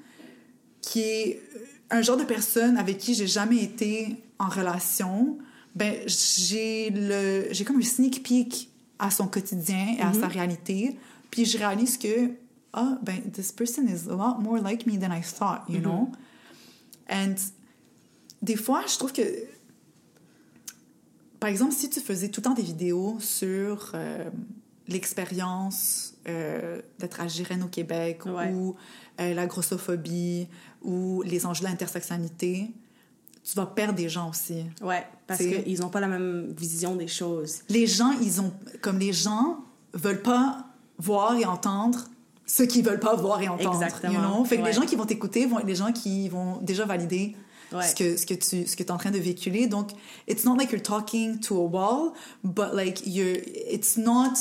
qui est un genre de personne avec qui j'ai jamais été en relation, ben j'ai comme un sneak peek à son quotidien et à sa réalité, puis je réalise que this person is a lot more like me than I thought, you know? And des fois, je trouve que par exemple, si tu faisais tout le temps des vidéos sur l'expérience d'être algérienne au Québec ou la grossophobie ou les enjeux de l'intersectionnalité, tu vas perdre des gens aussi. Ouais, parce qu'ils n'ont pas la même vision des choses. Les gens veulent pas voir et entendre ce qu'ils veulent pas voir et entendre. Exactement. You know? Fait que les gens qui vont t'écouter vont être des gens qui vont déjà valider ce que tu es en train de véhiculer. Donc, it's not like you're talking to a wall, but like it's not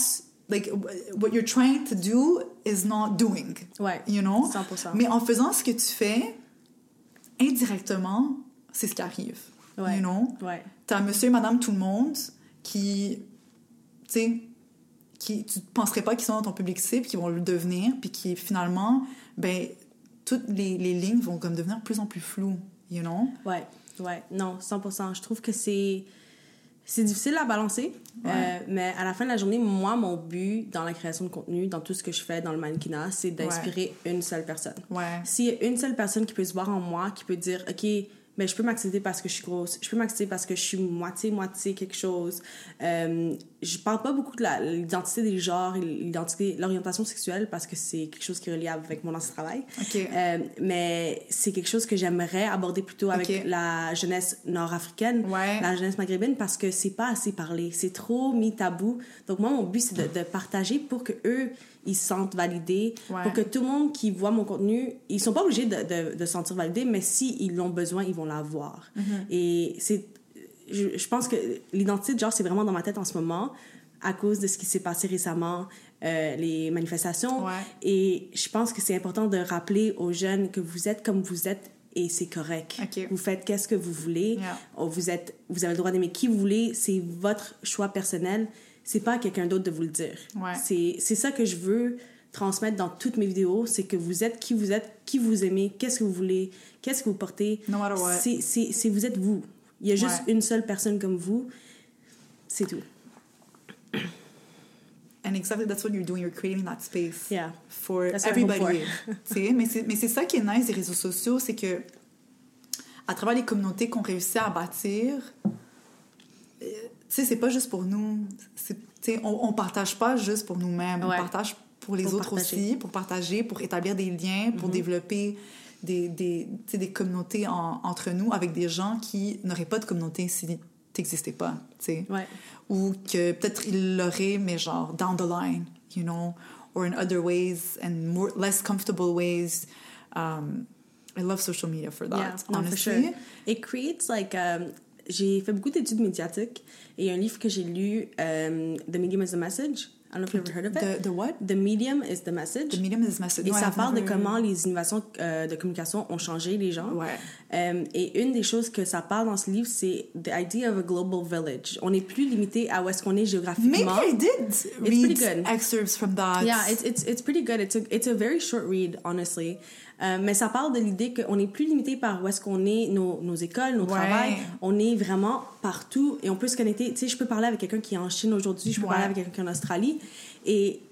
like what you're trying to do is not doing. Ouais. You know? 100%. Mais en faisant ce que tu fais, indirectement, c'est ce qui arrive. Ouais. You know? Ouais. T'as monsieur et madame tout le monde qui, tu sais, tu penserais pas qu'ils sont dans ton public cible, qui vont le devenir, puis qui finalement, ben, toutes les lignes vont comme devenir de plus en plus floues, you know? Ouais. Non, 100%. Je trouve que c'est difficile à balancer, mais à la fin de la journée, moi, mon but dans la création de contenu, dans tout ce que je fais dans le mannequinat, c'est d'inspirer une seule personne. Ouais. S'il y a une seule personne qui peut se voir en moi, qui peut dire, OK, mais je peux m'accepter parce que je suis grosse, je peux m'accepter parce que je suis moitié quelque chose. Je parle pas beaucoup de l'identité des genres, l'orientation sexuelle, parce que c'est quelque chose qui est relié avec mon ancien travail. Okay. Mais c'est quelque chose que j'aimerais aborder plutôt avec la jeunesse nord-africaine, la jeunesse maghrébine, parce que c'est pas assez parlé, c'est trop mis tabou. Donc moi, mon but, c'est de partager pour que eux ils se sentent validés, pour que tout le monde qui voit mon contenu, ils sont pas obligés de se sentir validés, mais s'ils l'ont besoin, ils vont l'avoir. Et je pense que l'identité de genre, c'est vraiment dans ma tête en ce moment, à cause de ce qui s'est passé récemment, les manifestations. Et je pense que c'est important de rappeler aux jeunes que vous êtes comme vous êtes, et c'est correct. Vous faites qu'est-ce que vous voulez. Vous avez le droit d'aimer qui vous voulez. C'est votre choix personnel. C'est pas à quelqu'un d'autre de vous le dire. C'est ça que je veux transmettre dans toutes mes vidéos, c'est que vous êtes, qui vous aimez, qu'est-ce que vous voulez, qu'est-ce que vous portez. No matter what. C'est vous êtes vous. Il y a juste une seule personne comme vous. C'est tout. And exactly that's what you're doing. You're creating that space for that's everybody. mais c'est ça qui est nice des réseaux sociaux, c'est que à travers les communautés qu'on réussit à bâtir, tu sais, c'est pas juste pour nous. On partage pas juste pour nous-mêmes. On partage pour les autres aussi, pour partager, pour établir des liens, pour développer des communautés entre nous avec des gens qui n'auraient pas de communauté si t'existais pas, tu sais. Ou que peut-être ils l'auraient, mais genre down the line, you know, or in other ways and less comfortable ways. I love social media for that, honestly. For sure. It creates like... j'ai fait beaucoup d'études médiatiques et il y a un livre que j'ai lu, The Medium is the Message. I don't know if you've ever heard of it. The what? The Medium is the Message. The Medium is the Message. Et ça parle de comment les innovations de communication ont changé les gens. Et une des choses que ça parle dans ce livre, c'est the idea of a global village. On n'est plus limité à où est-ce qu'on est géographiquement. Maybe I did read excerpts from that. Yeah, it's pretty good. It's a very short read, honestly. Mais ça parle de l'idée qu'on n'est plus limité par où est-ce qu'on est, nos écoles, nos travails. On est vraiment partout et on peut se connecter. Tu sais, je peux parler avec quelqu'un qui est en Chine aujourd'hui, je peux parler avec quelqu'un qui est en Australie et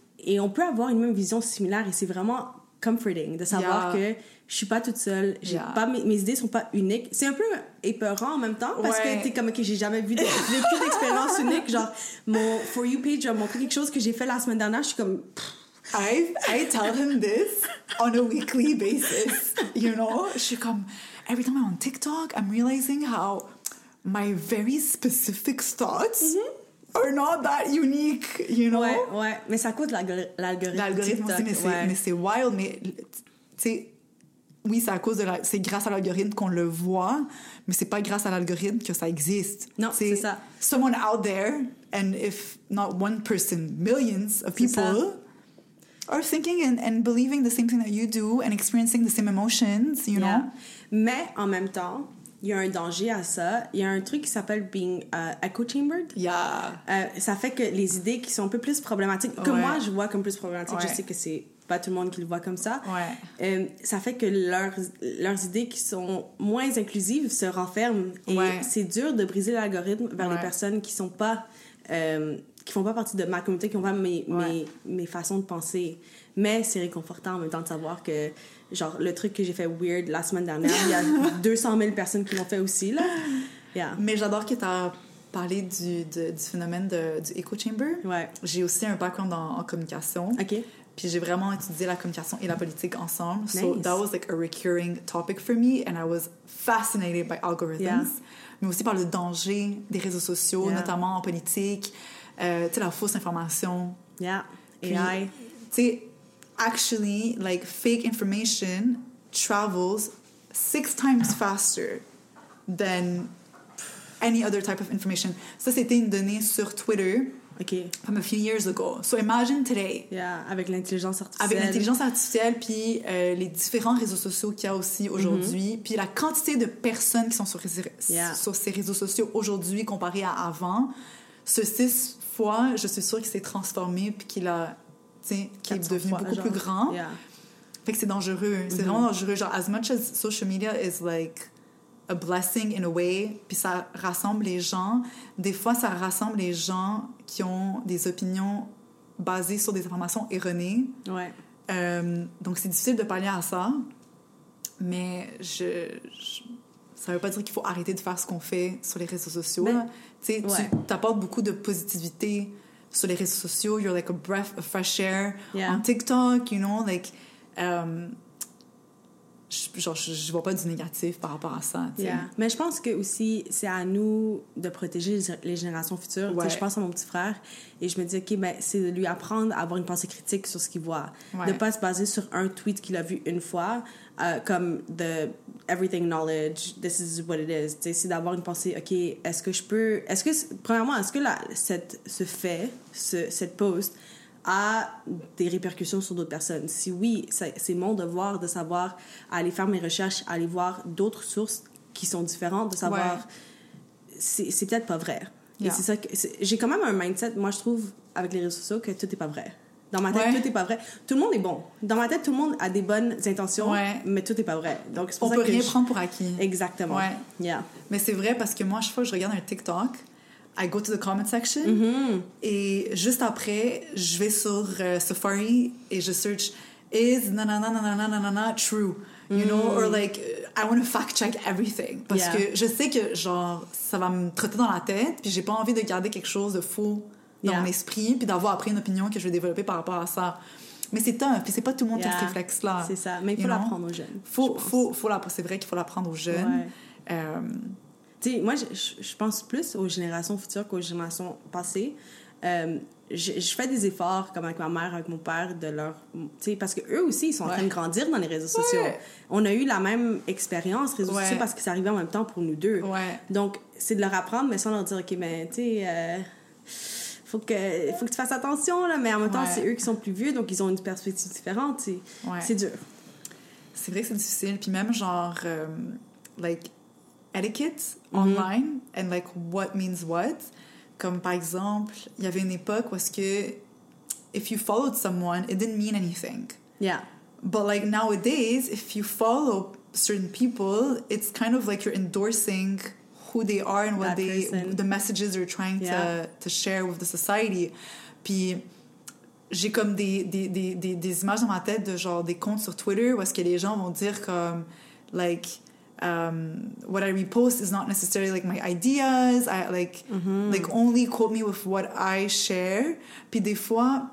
on peut avoir une même vision similaire et c'est vraiment comforting de savoir que je suis pas toute seule, mes idées sont pas uniques. C'est un peu épeurant en même temps parce que t'es comme, OK, j'ai jamais vu d'expérience unique. Genre, mon For You page a montré quelque chose que j'ai fait la semaine dernière, je suis comme... I tell him this on a weekly basis, you know? Je suis comme, every time I'm on TikTok, I'm realizing how my very specific thoughts are not that unique, you know? Ouais, mais ça coûte l'algorithme. L'algorithme aussi, mais c'est wild, mais tu sais, oui, c'est grâce à l'algorithme qu'on le voit, mais c'est pas grâce à l'algorithme que ça existe. Non, c'est ça. Someone out there, and if not one person, millions of people are thinking and believing the same thing that you do and experiencing the same emotions, you know? Mais en même temps, il y a un danger à ça. Il y a un truc qui s'appelle being echo-chambered. Ça fait que les idées qui sont un peu plus problématiques, que moi je vois comme plus problématiques, je sais que c'est pas tout le monde qui le voit comme ça. Ça fait que leurs idées qui sont moins inclusives se renferment. Et c'est dur de briser l'algorithme vers les personnes qui sont pas... qui font pas partie de ma communauté, qui ont pas mes façons de penser. Mais c'est réconfortant en même temps de savoir que, genre, le truc que j'ai fait weird la semaine dernière, il y a 200 000 personnes qui l'ont fait aussi, là. Mais j'adore que t'as parlé du phénomène du echo chamber. J'ai aussi un background en communication. Puis j'ai vraiment étudié la communication et la politique ensemble. Nice. So that was like a recurring topic for me and I was fascinated by algorithms. Mais aussi par le danger des réseaux sociaux, notamment en politique. Tu sais, la fausse information. AI. Tu sais, actually, like, fake information travels 6 times faster than any other type of information. Ça, c'était une donnée sur Twitter from a few years ago. So imagine today. Avec l'intelligence artificielle. Avec l'intelligence artificielle, puis les différents réseaux sociaux qu'il y a aussi aujourd'hui, puis la quantité de personnes qui sont sur ces réseaux sociaux aujourd'hui comparé à avant. Ce 6 fois, je suis sûre qu'il s'est transformé puis qu'il est devenu beaucoup plus grand. Fait que c'est dangereux. C'est vraiment dangereux. Genre, as much as social media is like a blessing in a way, puis ça rassemble les gens, des fois, ça rassemble les gens qui ont des opinions basées sur des informations erronées. Donc, c'est difficile de parler à ça, mais ça veut pas dire qu'il faut arrêter de faire ce qu'on fait sur les réseaux sociaux. Ben, tu sais, tu apportes beaucoup de positivité sur les réseaux sociaux. You're like a breath of fresh air on TikTok, you know, like... je vois pas du négatif par rapport à ça. Mais je pense que aussi c'est à nous de protéger les générations futures. Je pense à mon petit frère et je me dis ok, ben c'est de lui apprendre à avoir une pensée critique sur ce qu'il voit, de pas se baser sur un tweet qu'il a vu une fois comme the everything knowledge, this is what it is. C'est d'avoir une pensée, ok, premièrement est-ce que cette post a des répercussions sur d'autres personnes. Si oui, c'est mon devoir de savoir aller faire mes recherches, aller voir d'autres sources qui sont différentes, de savoir c'est peut-être pas vrai. Et c'est ça que j'ai quand même un mindset, moi je trouve, avec les réseaux sociaux, que tout est pas vrai. Dans ma tête, tout est pas vrai. Tout le monde est bon. Dans ma tête, tout le monde a des bonnes intentions, mais tout est pas vrai. Donc c'est pour ça on peut rien prendre pour acquis. Exactement. Mais c'est vrai parce que moi, chaque fois que je regarde un TikTok, I go to the comment section et juste après, je vais sur Safari et je search is nanana true, you know, or like I want to fact check everything parce que je sais que genre ça va me trotter dans la tête puis j'ai pas envie de garder quelque chose de faux dans mon esprit puis d'avoir après une opinion que je vais développer par rapport à ça. Mais c'est tough, puis c'est pas tout le monde qui a ce réflexe-là. C'est ça, mais il faut l'apprendre aux jeunes. C'est vrai qu'il faut l'apprendre aux jeunes. T'sais, moi, je pense plus aux générations futures qu'aux générations passées. Je fais des efforts, comme avec ma mère, avec mon père, de leur... Parce qu'eux aussi, ils sont en train de grandir dans les réseaux sociaux. On a eu la même expérience réseaux sociaux parce que ça arrivait en même temps pour nous deux. Donc, c'est de leur apprendre, mais sans leur dire, OK, mais tu sais... faut que tu fasses attention, là, mais en même temps, c'est eux qui sont plus vieux, donc ils ont une perspective différente. C'est dur. C'est vrai que c'est difficile. Puis même, genre, like... etiquette online and like what means what. Comme par exemple, il y avait une époque où est-ce que if you followed someone, it didn't mean anything. But like nowadays, if you follow certain people, it's kind of like you're endorsing who they are and what the messages they're trying to share with the society. Puis j'ai comme des images dans ma tête de genre des comptes sur Twitter où est-ce que les gens vont dire comme like what I repost is not necessarily like my ideas. I like only quote me with what I share. Puis des fois,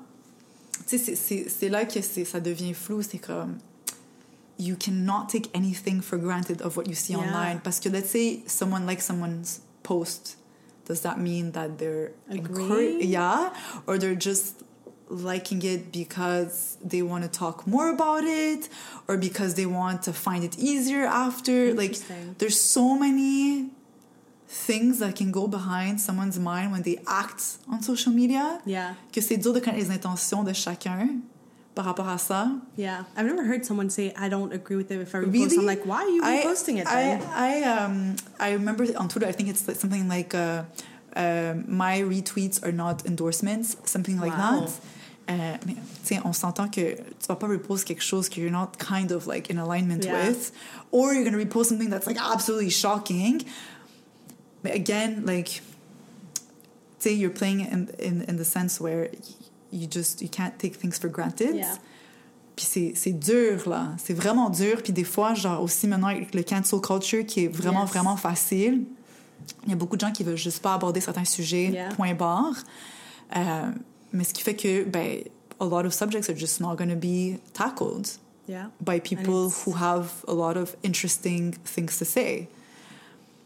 tu sais, c'est là que ça devient flou. C'est comme you cannot take anything for granted of what you see online. Parce que let's say someone likes someone's post, does that mean that they're or they're just liking it because they want to talk more about it or because they want to find it easier after? Like there's so many things that can go behind someone's mind when they act on social media que c'est dur de connaître les intentions de chacun par rapport à ça. I've never heard someone say I don't agree with it if I repost. Really? I'm like, why are you reposting it then? I remember on Twitter, I think it's something like my retweets are not endorsements, something like that. Mais tiens, on s'entend que tu vas pas repost quelque chose que you're not kind of like in alignment with, or you're gonna repost something that's like absolutely shocking. But again, like, say you're playing in the sense where you can't take things for granted. Puis c'est dur là, c'est vraiment dur. Puis des fois, genre aussi maintenant avec le cancel culture qui est vraiment vraiment facile, il y a beaucoup de gens qui veulent juste pas aborder certains sujets, point barre. Mais ce qui fait que, ben, a lot of subjects are just not going to be tackled by people who have a lot of interesting things to say.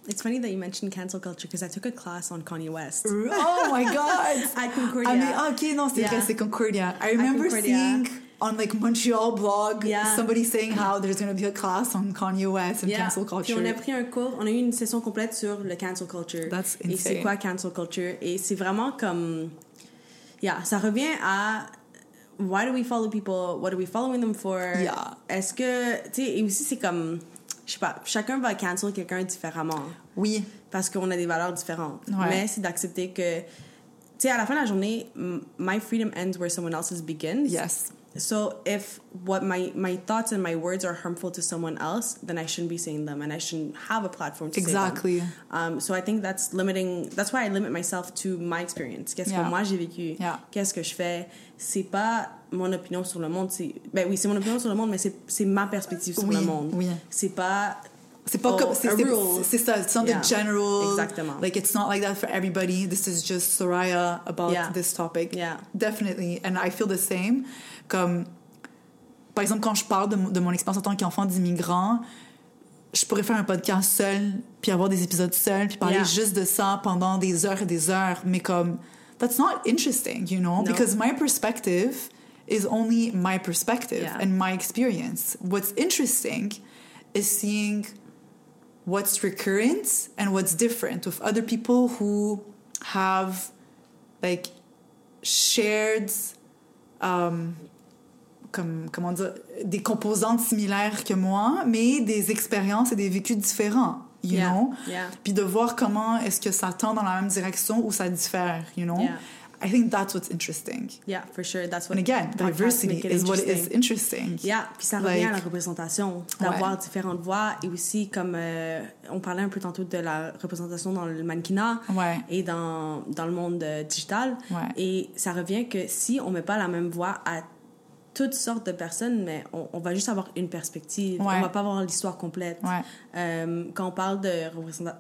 It's funny that you mentioned cancel culture because I took a class on Kanye West. Oh my God! At Concordia. I mean, okay, non, c'est vrai, c'est Concordia. I remember seeing on like Montreal blog somebody saying how there's going to be a class on Kanye West and cancel culture. Puis on a pris un cours, on a eu une session complète sur le cancel culture. That's insane. Et c'est quoi cancel culture? Et c'est vraiment comme... ça revient à why do we follow people? What are we following them for? Est-ce que... Tu sais, et aussi c'est comme... Je sais pas, chacun va cancel quelqu'un différemment. Oui. Parce qu'on a des valeurs différentes. Mais c'est d'accepter que... Tu sais, à la fin de la journée, my freedom ends where someone else's begins. Yes. So if what my thoughts and my words are harmful to someone else, then I shouldn't be saying them and I shouldn't have a platform to say them. So I think that's limiting. That's why I limit myself to my experience. Qu'est-ce que moi j'ai vécu? Qu'est-ce que je fais? C'est pas mon opinion sur le monde. Ben oui, c'est mon opinion sur le monde, mais c'est ma perspective sur le monde. Oui. C'est pas C'est pas comme c'est ça. It's not the general. Exactement. Like it's not like that for everybody. This is just Soraya about this topic. Yeah. Definitely. And I feel the same. Comme par exemple quand je parle de mon expérience en tant qu'enfant d'immigrant, je pourrais faire un podcast seul, puis avoir des épisodes seuls, puis parler juste de ça pendant des heures et des heures. Mais comme that's not interesting, you know, because my perspective is only my perspective and my experience. What's interesting is seeing what's recurrent and what's different with other people who have like shared comment dire, des composantes similaires que moi, mais des expériences et des vécus différents, you know? Puis de voir comment est-ce que ça tend dans la même direction ou ça diffère, you know? I think that's what's interesting. Yeah, for sure. That's what. And again, diversity is what is interesting. Yeah, puis ça revient à la représentation, d'avoir différentes voix et aussi comme on parlait un peu tantôt de la représentation dans le mannequinat et dans le monde digital. Et ça revient que si on met pas la même voix à toutes sortes de personnes, mais on va juste avoir une perspective. On va pas avoir l'histoire complète. Quand on parle de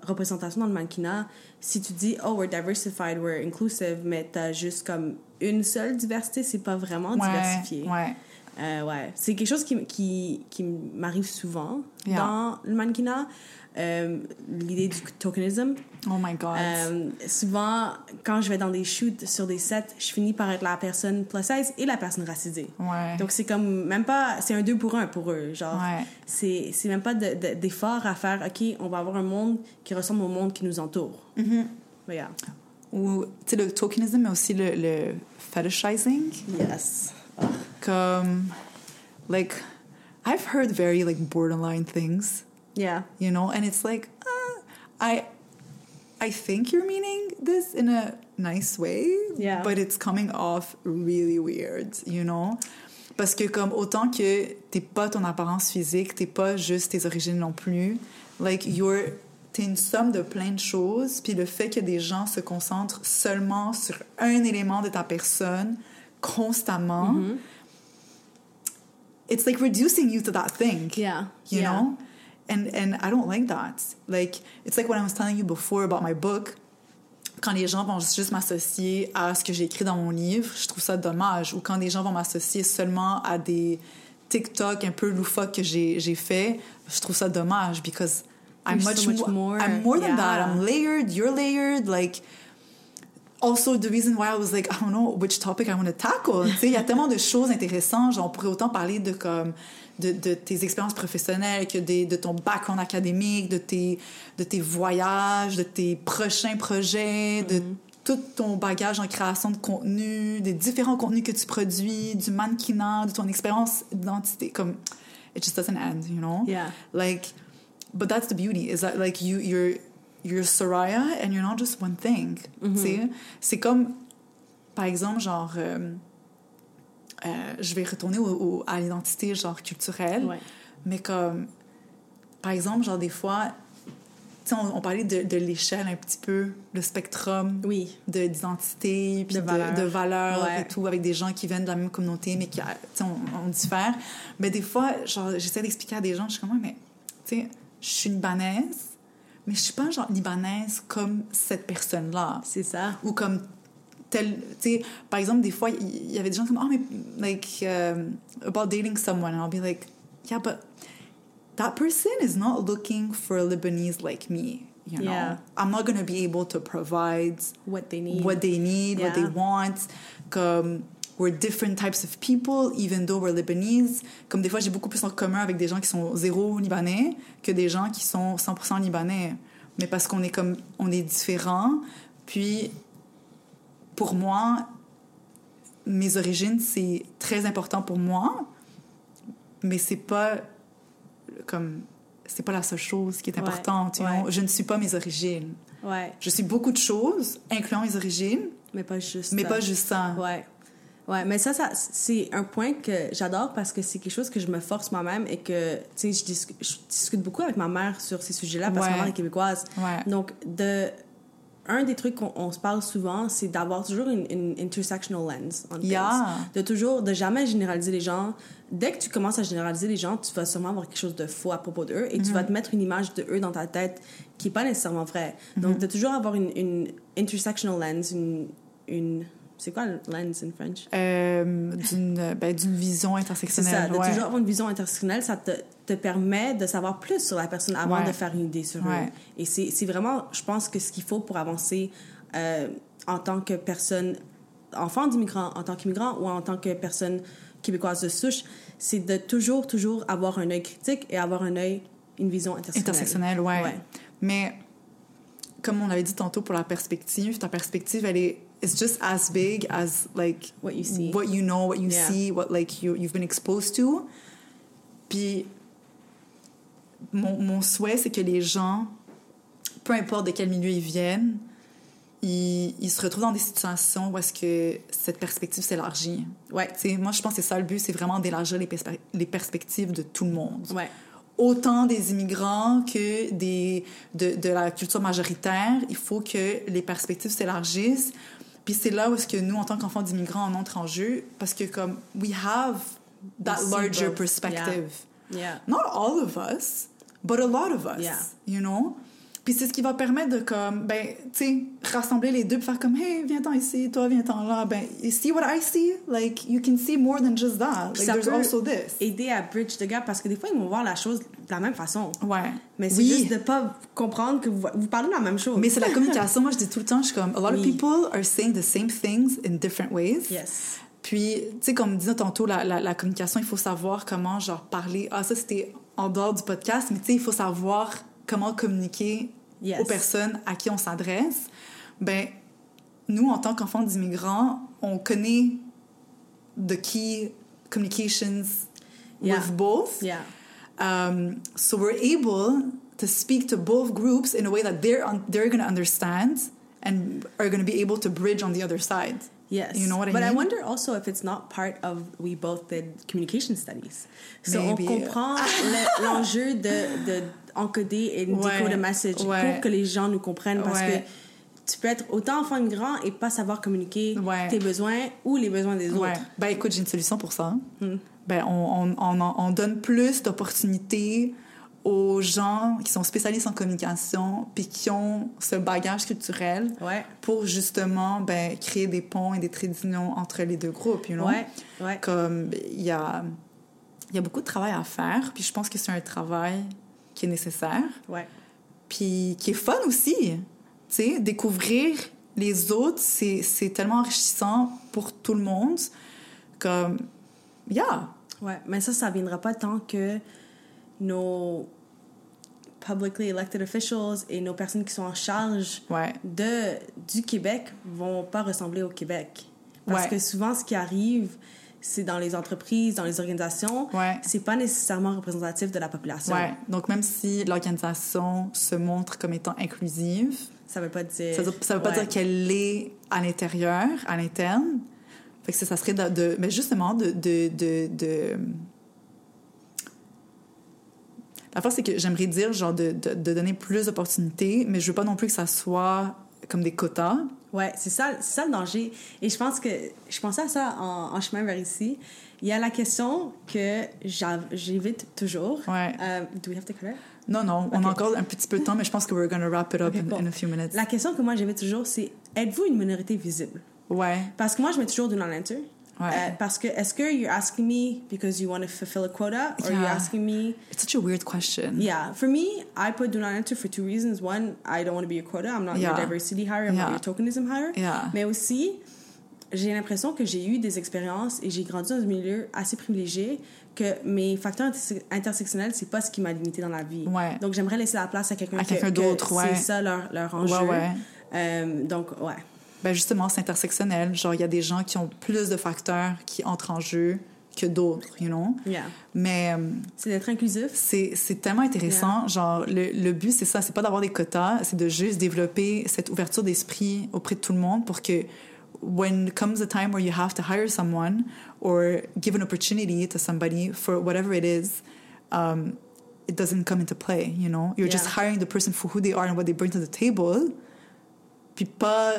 représentation dans le mannequinat, si tu dis « Oh, we're diversified, we're inclusive », mais t'as juste comme une seule diversité, c'est pas vraiment diversifié. C'est quelque chose qui m'arrive souvent dans le mannequinat. L'idée du tokenism. Oh my God. Souvent, quand je vais dans des shoots sur des sets, je finis par être la personne plus size et la personne racisée. Donc, c'est comme même pas... C'est un 2 pour 1 pour eux. Genre, c'est même pas d'effort à faire. OK, on va avoir un monde qui ressemble au monde qui nous entoure. Ou, tu sais, le tokenism, mais aussi le fetishizing. Yes. Comme... Like, I've heard very, like, borderline things. You know, and it's like, I think you're meaning this in a nice way, but it's coming off really weird, you know? Parce que comme autant que t'es pas ton apparence physique, t'es pas juste tes origines non plus, like t'es une somme de plein de choses, puis le fait que des gens se concentrent seulement sur un élément de ta personne constamment, it's like reducing you to that thing, you know? And I don't like that. Like, it's like what I was telling you before about my book. Quand les gens vont juste m'associer à ce que j'ai écrit dans mon livre, je trouve ça dommage. Ou quand les gens vont m'associer seulement à des TikTok un peu loufoques que j'ai fait, je trouve ça dommage because I'm much more. I'm more than that. I'm layered. You're layered. Like, also the reason why I was like, I don't know which topic I want to tackle. Tu sais, il y a tellement de choses intéressantes. Genre, on pourrait autant parler de comme de tes expériences professionnelles que de ton background académique, de tes voyages, de tes prochains projets, de tout ton bagage en création de contenu, des différents contenus que tu produis, du mannequinat, de ton expérience d'identité. Comme, it just doesn't end, you know? Like, but that's the beauty, is that like you're Soraya and you're not just one thing. Tu sais? C'est comme, par exemple, genre... je vais retourner à l'identité genre culturelle, mais comme par exemple genre des fois tu sais on parlait de l'échelle un petit peu, le spectrum d'identité puis de valeurs et tout, avec des gens qui viennent de la même communauté mais qui tu sais on diffère, mais des fois genre j'essaie d'expliquer à des gens, je suis comme mais tu sais je suis libanaise mais je suis pas genre libanaise comme cette personne là, c'est ça, ou comme tu sais, par exemple, des fois, il y avait des gens comme, oh, mais, like, about dating someone, and I'll be like, yeah, but that person is not looking for a Lebanese like me, you know? I'm not going to be able to provide what they need, what they want. Comme, we're different types of people, even though we're Lebanese. Comme des fois, j'ai beaucoup plus en commun avec des gens qui sont zéro libanais que des gens qui sont 100% libanais. Mais parce qu'on est différents, puis... Pour moi, mes origines, c'est très important pour moi, mais c'est pas la seule chose qui est importante. Je ne suis pas mes origines. Je suis beaucoup de choses, incluant mes origines, mais pas juste ça. Mais ça c'est un point que j'adore parce que c'est quelque chose que je me force moi-même et que, tu sais, je discute beaucoup avec ma mère sur ces sujets-là parce que ma mère est québécoise. Donc, un des trucs qu'on se parle souvent, c'est d'avoir toujours une intersectional lens on things. De jamais généraliser les gens. Dès que tu commences à généraliser les gens, tu vas sûrement avoir quelque chose de faux à propos d'eux et tu vas te mettre une image de eux dans ta tête qui n'est pas nécessairement vraie. Donc, de toujours avoir une intersectional lens, une c'est quoi lens in French? D'une vision intersectionnelle. C'est ça, de toujours avoir une vision intersectionnelle, ça te permet de savoir plus sur la personne avant de faire une idée sur eux. Et c'est vraiment, je pense que ce qu'il faut pour avancer en tant que personne, enfant d'immigrant, en tant qu'immigrant ou en tant que personne québécoise de souche, c'est de toujours avoir un œil critique et avoir une vision intersectionnelle. Ouais. Mais comme on l'avait dit tantôt pour la perspective, ta perspective, elle est it's just as big as like what you see, what you know, what you see, what like you've been exposed to. Puis mon souhait, c'est que les gens, peu importe de quel milieu ils viennent, ils se retrouvent dans des situations où est-ce que cette perspective s'élargit. Ouais. T'sais, moi, je pense que c'est ça le but, c'est vraiment d'élargir les perspectives de tout le monde. Ouais. Autant des immigrants que de la culture majoritaire, il faut que les perspectives s'élargissent. Puis c'est là où est-ce que nous, en tant qu'enfants d'immigrants, on entre en jeu, parce que comme we have that larger perspective. Yeah. Not all of us, but a lot of us, you know? Puis c'est ce qui va permettre de, comme, ben, tu sais, rassembler les deux, puis faire comme, hey, viens-t'en ici, toi, viens-t'en là. Ben, you see what I see? Like, you can see more than just that. Like, there's also this. Aider à bridge the gap, parce que des fois, ils vont voir la chose de la même façon. Ouais. Mais c'est juste de pas comprendre que vous parlez de la même chose. Mais c'est la communication. Moi, je dis tout le temps, je suis comme, a lot of people are saying the same things in different ways. Yes. Puis, tu sais, comme disait tantôt, la communication, il faut savoir comment, genre, parler. Ah, ça, c'était en dehors du podcast, mais tu sais, il faut savoir comment communiquer aux personnes à qui on s'adresse. Ben, nous, en tant qu'enfants d'immigrants, on connaît the key communications with both. Yeah. So we're able to speak to both groups in a way that they're going to understand and are going to be able to bridge on the other side. Yes. You know what I mean? But I wonder also if it's not part of, we both did communication studies. So Maybe. On comprend l'enjeu de encoder et décoder le message pour que les gens nous comprennent, parce que tu peux être autant enfant immigrant et pas savoir communiquer tes besoins ou les besoins des autres. Ben écoute, j'ai une solution pour ça. Ben on donne plus d'opportunités aux gens qui sont spécialistes en communication puis qui ont ce bagage culturel pour justement ben créer des ponts et des traits d'union entre les deux groupes, you know? Comme il y a beaucoup de travail à faire, puis je pense que c'est un travail qui est nécessaire. Puis qui est fun aussi. Tu sais, découvrir les autres, c'est tellement enrichissant pour tout le monde. Comme Ouais, mais ça viendra pas tant que nos publicly elected officials et nos personnes qui sont en charge du Québec vont pas ressembler au Québec. Parce que souvent, ce qui arrive, c'est dans les entreprises, dans les organisations, c'est pas nécessairement représentatif de la population. Donc, même si l'organisation se montre comme étant inclusive, ça veut pas dire... Ça veut pas dire qu'elle l'est à l'intérieur, à l'interne. Fait que ça serait mais justement de l'affaire, c'est que j'aimerais dire, genre, de donner plus d'opportunités, mais je veux pas non plus que ça soit comme des quotas. Ouais, c'est ça le danger. Et je pense que... Je pensais à ça en chemin vers ici. Il y a la question que j'évite toujours. Do we have to cut it? Non, on a encore un petit peu de temps, mais je pense que we're going to wrap it up in a few minutes. La question que moi j'évite toujours, c'est, êtes-vous une minorité visible? Parce que moi, je mets toujours do not answer. Parce que, est-ce que you're asking me because you want to fulfill a quota, or you're asking me... It's such a weird question. Yeah. For me, I put do not answer for two reasons. One, I don't want to be a quota. I'm not your diversity hire. I'm not your tokenism hire. Mais aussi, j'ai l'impression que j'ai eu des expériences et j'ai grandi dans un milieu assez privilégié, que mes facteurs intersectionnels, c'est pas ce qui m'a limité dans la vie. Donc, j'aimerais laisser la place à quelqu'un d'autre. C'est ça leur enjeu. Donc, Ben justement, c'est intersectionnel. Genre, il y a des gens qui ont plus de facteurs qui entrent en jeu que d'autres, you know? Mais... c'est d'être inclusif. C'est tellement intéressant. Genre, le but, c'est ça. C'est pas d'avoir des quotas. C'est de juste développer cette ouverture d'esprit auprès de tout le monde pour que when comes a time where you have to hire someone or give an opportunity to somebody for whatever it is, it doesn't come into play, you know? You're just hiring the person for who they are and what they bring to the table. puis pas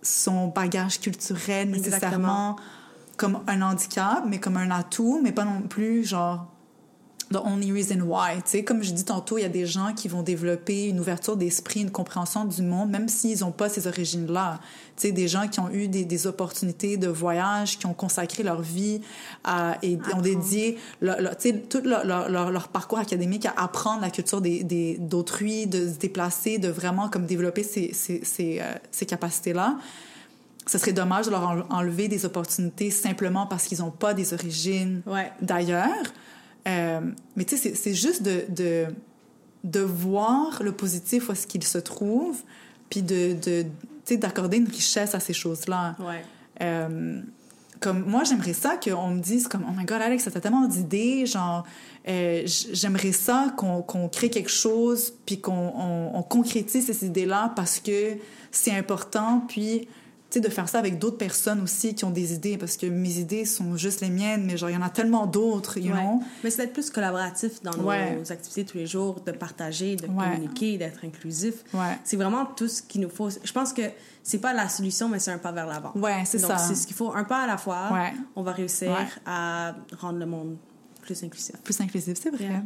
son bagage culturel nécessairement comme un handicap, mais comme un atout, mais pas non plus genre the only reason why. Tu sais, comme je dis tantôt, il y a des gens qui vont développer une ouverture d'esprit, une compréhension du monde, même s'ils n'ont pas ces origines-là. Tu sais, des gens qui ont eu des opportunités de voyage, qui ont consacré leur vie et ont dédié tout leur parcours académique à apprendre la culture d'autrui, de se déplacer, de vraiment comme développer ces capacités-là. Ce serait dommage de leur enlever des opportunités simplement parce qu'ils n'ont pas des origines d'ailleurs. Mais tu sais, c'est juste de voir le positif où est-ce qu'il se trouve, puis d'accorder une richesse à ces choses-là. Comme moi, j'aimerais ça qu'on me dise comme « Oh my God, Alex, t'as tellement d'idées, genre, j'aimerais ça qu'on crée quelque chose, puis qu'on concrétise ces idées-là parce que c'est important, puis... » Tu sais, de faire ça avec d'autres personnes aussi qui ont des idées, parce que mes idées sont juste les miennes, mais genre, il y en a tellement d'autres, you know? Mais c'est d'être plus collaboratif dans nos activités tous les jours, de partager, de communiquer, d'être inclusif. C'est vraiment tout ce qu'il nous faut. Je pense que c'est pas la solution, mais c'est un pas vers l'avant. C'est ça. Donc, c'est ce qu'il faut. Un pas à la fois, on va réussir à rendre le monde plus inclusif. Plus inclusif, c'est vrai.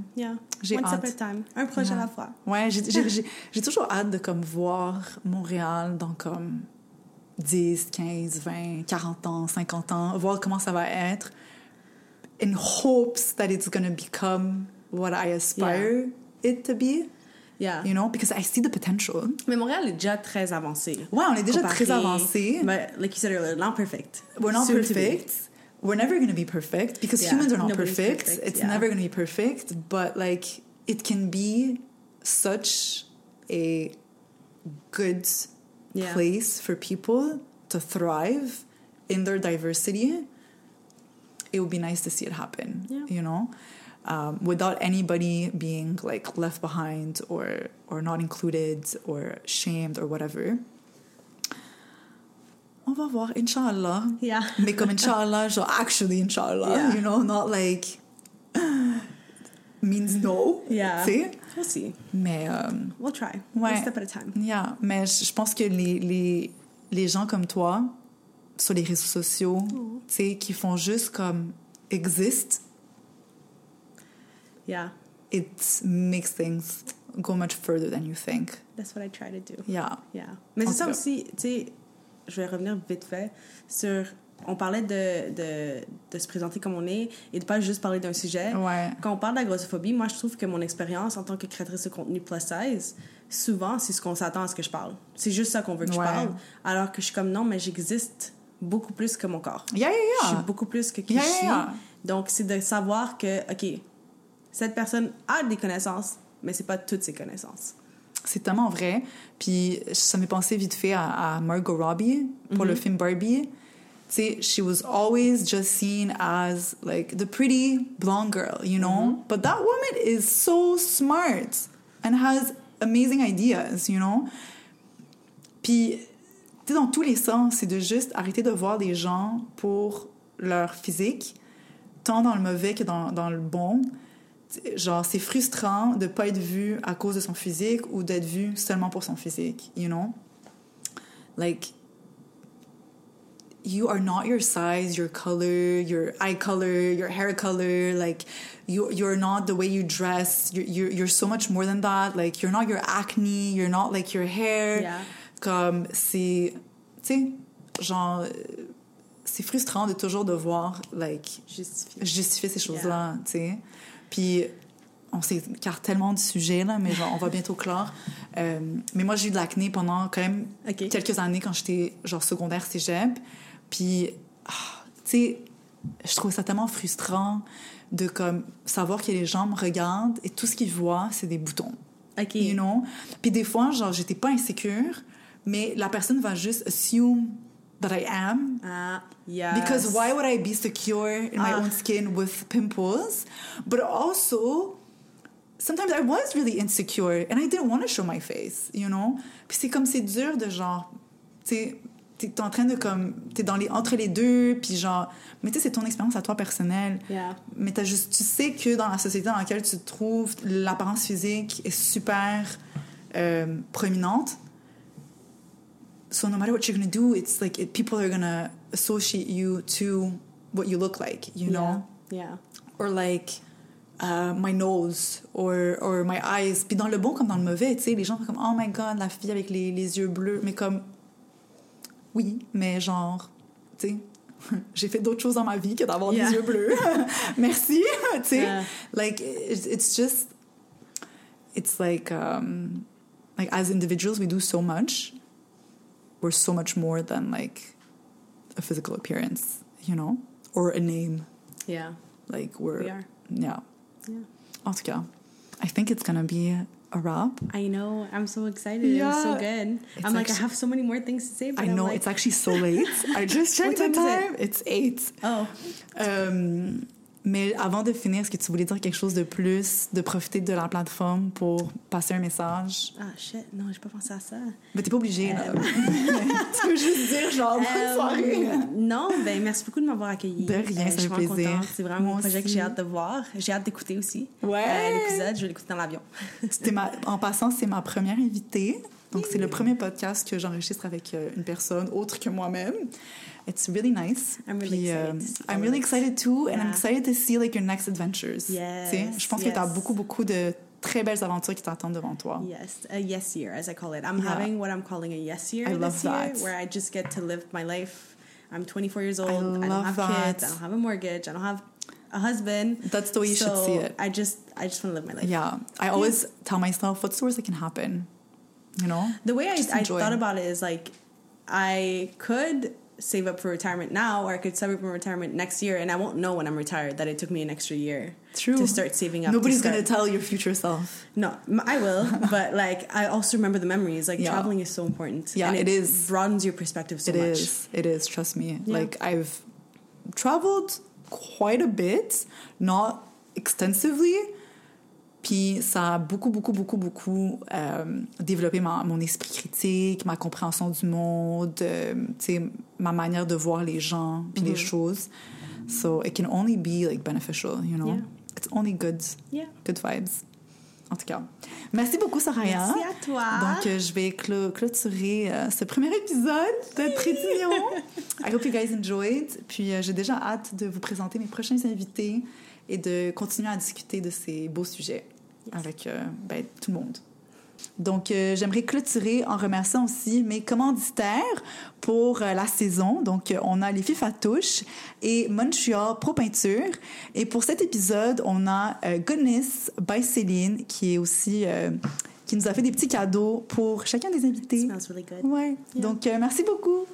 J'ai One hâte. step at a time. Un projet à la fois. J'ai toujours hâte de comme voir Montréal dans comme 10, 15, 20, 40 ans, 50 ans, voir comment ça va être, in hopes that it's going to become what I aspire it to be. You know, because I see the potential. Mais Montréal est déjà très avancé. On est déjà très avancé. But like you said earlier, not perfect. We're not perfect. We're never going to be perfect because humans are not perfect. It's never going to be perfect, but like it can be such a good place for people to thrive in their diversity. It would be nice to see it happen, you know, without anybody being like left behind or not included or shamed or whatever. On va voir, Inch'Allah. Mais comme Inch'Allah, genre actually Inch'Allah, you know, not like means no. Tu sais? We'll see. Mais we'll try. One step at a time. Mais je pense que les gens comme toi sur les réseaux sociaux, tu sais, qui font juste comme exist. It makes things go much further than you think. That's what I try to do. En Mais c'est ça tout cas. aussi, tu sais, je vais revenir vite fait sur... On parlait de se présenter comme on est et de pas juste parler d'un sujet. Quand on parle de la grossophobie, moi, je trouve que mon expérience en tant que créatrice de contenu plus size, souvent, c'est ce qu'on s'attend à ce que je parle. C'est juste ça qu'on veut que je parle. Alors que je suis comme, non, mais j'existe beaucoup plus que mon corps. Je suis beaucoup plus que qui je suis. Donc, c'est de savoir que, OK, cette personne a des connaissances, mais c'est pas toutes ses connaissances. C'est tellement vrai. Puis, ça m'est pensé vite fait à Margot Robbie pour le film Barbie. Tu sais, she was always just seen as like the pretty blonde girl, you know? But that woman is so smart and has amazing ideas, you know? Puis, tu sais, dans tous les sens, c'est de juste arrêter de voir des gens pour leur physique, tant dans le mauvais que dans le bon. Genre, c'est frustrant de pas être vu à cause de son physique ou d'être vu seulement pour son physique, you know? Like, you are not your size, your color, your eye color, your hair color. Like, you're not the way you dress. You're so much more than that. Like, you're not your acne. You're not like your hair. Comme, c'est... Tu sais, genre... C'est frustrant de toujours devoir, like... Justifier ces choses-là, tu sais. Puis, on s'écarte tellement du sujet, là, mais genre, on va bientôt clore. Mais moi, j'ai eu de l'acné pendant quand même quelques années quand j'étais, genre, secondaire, cégep. Puis, tu sais, je trouve ça tellement frustrant de, comme, savoir que les gens me regardent et tout ce qu'ils voient, c'est des boutons. You know? Puis des fois, genre, j'étais pas insécure, mais la personne va juste assume that I am. Because why would I be secure in my own skin with pimples? But also, sometimes I was really insecure and I didn't want to show my face, you know? Puis c'est comme, c'est dur de genre, tu sais, t'es en train de comme... T'es entre les deux, puis genre... Mais tu sais, c'est ton expérience à toi personnelle. Mais tu sais que dans la société dans laquelle tu te trouves, l'apparence physique est super proéminente. so no matter what you're gonna do, it's like people are gonna associate you to what you look like, you know? Yeah. Or like my nose or my eyes. Puis dans le bon comme dans le mauvais, tu sais, les gens font comme oh my god, la fille avec les yeux bleus, mais comme oui, mais genre, tu sais, j'ai fait d'autres choses dans ma vie que d'avoir des yeux bleus. Merci, tu sais. Like it's just it's like as individuals we do so much. We're so much more than like a physical appearance, you know, or a name. Yeah. Like we are. Yeah. En tout cas, I think it's gonna be a wrap. I know. I'm so excited. Yeah. It was so good. I'm like, I have so many more things to say. But I know. It's actually so late. I just checked the time. It's 8. Oh. Mais avant de finir, est-ce que tu voulais dire quelque chose de plus, de profiter de la plateforme pour passer un message? Ah, shit. Non, j'ai pas pensé à ça. Mais t'es pas obligée, là. Tu peux juste dire, genre, bonne soirée. Non, ben merci beaucoup de m'avoir accueillie. De rien, ça fait plaisir. Contente. C'est vraiment un projet que j'ai hâte de voir. J'ai hâte d'écouter aussi. Ouais. L'épisode, je vais l'écouter dans l'avion. En passant, c'est ma première invitée. Donc, c'est le premier podcast que j'enregistre avec une personne autre que moi-même. It's really nice. I'm really excited. I'm really excited too, and I'm excited to see like your next adventures. Yes. Je pense que tu as beaucoup de très belles aventures qui t'attendent devant toi. Yes, a yes year, as I call it. I'm having what I'm calling a yes year this year, where I just get to live my life. I'm 24 years old. I don't have kids. I don't have a mortgage. I don't have a husband. That's the way you should see it. I just want to live my life. Yeah. I always tell myself, what's the worst that can happen? You know? The way I thought about it is like, I could save up for retirement now, or I could save up for retirement next year, and I won't know when I'm retired that it took me an extra year to start saving up. Nobody's going to tell your future self. No, I will, but like I also remember the memories. Like traveling is so important. Yeah, and it is. Broadens your perspective so much. It is. Trust me. Yeah. Like I've traveled quite a bit, not extensively. Puis ça a beaucoup développé mon esprit critique, ma compréhension du monde, ma manière de voir les gens puis les choses. So it can only be like beneficial, you know? Yeah. It's only good vibes. En tout cas, merci beaucoup, Soraya. Merci à toi. Donc, je vais clôturer ce premier épisode de Trétignon. I hope you guys enjoyed. Puis, j'ai déjà hâte de vous présenter mes prochains invités et de continuer à discuter de ces beaux sujets avec tout le monde. Donc, j'aimerais clôturer en remerciant aussi mes commanditaires pour la saison. Donc, on a les Filles Fatouches et Montreal Pro Peinture. Et pour cet épisode, on a Goodness by Céline qui est aussi... qui nous a fait des petits cadeaux pour chacun des invités. It smells really good. Ouais. Yeah. Donc, merci beaucoup.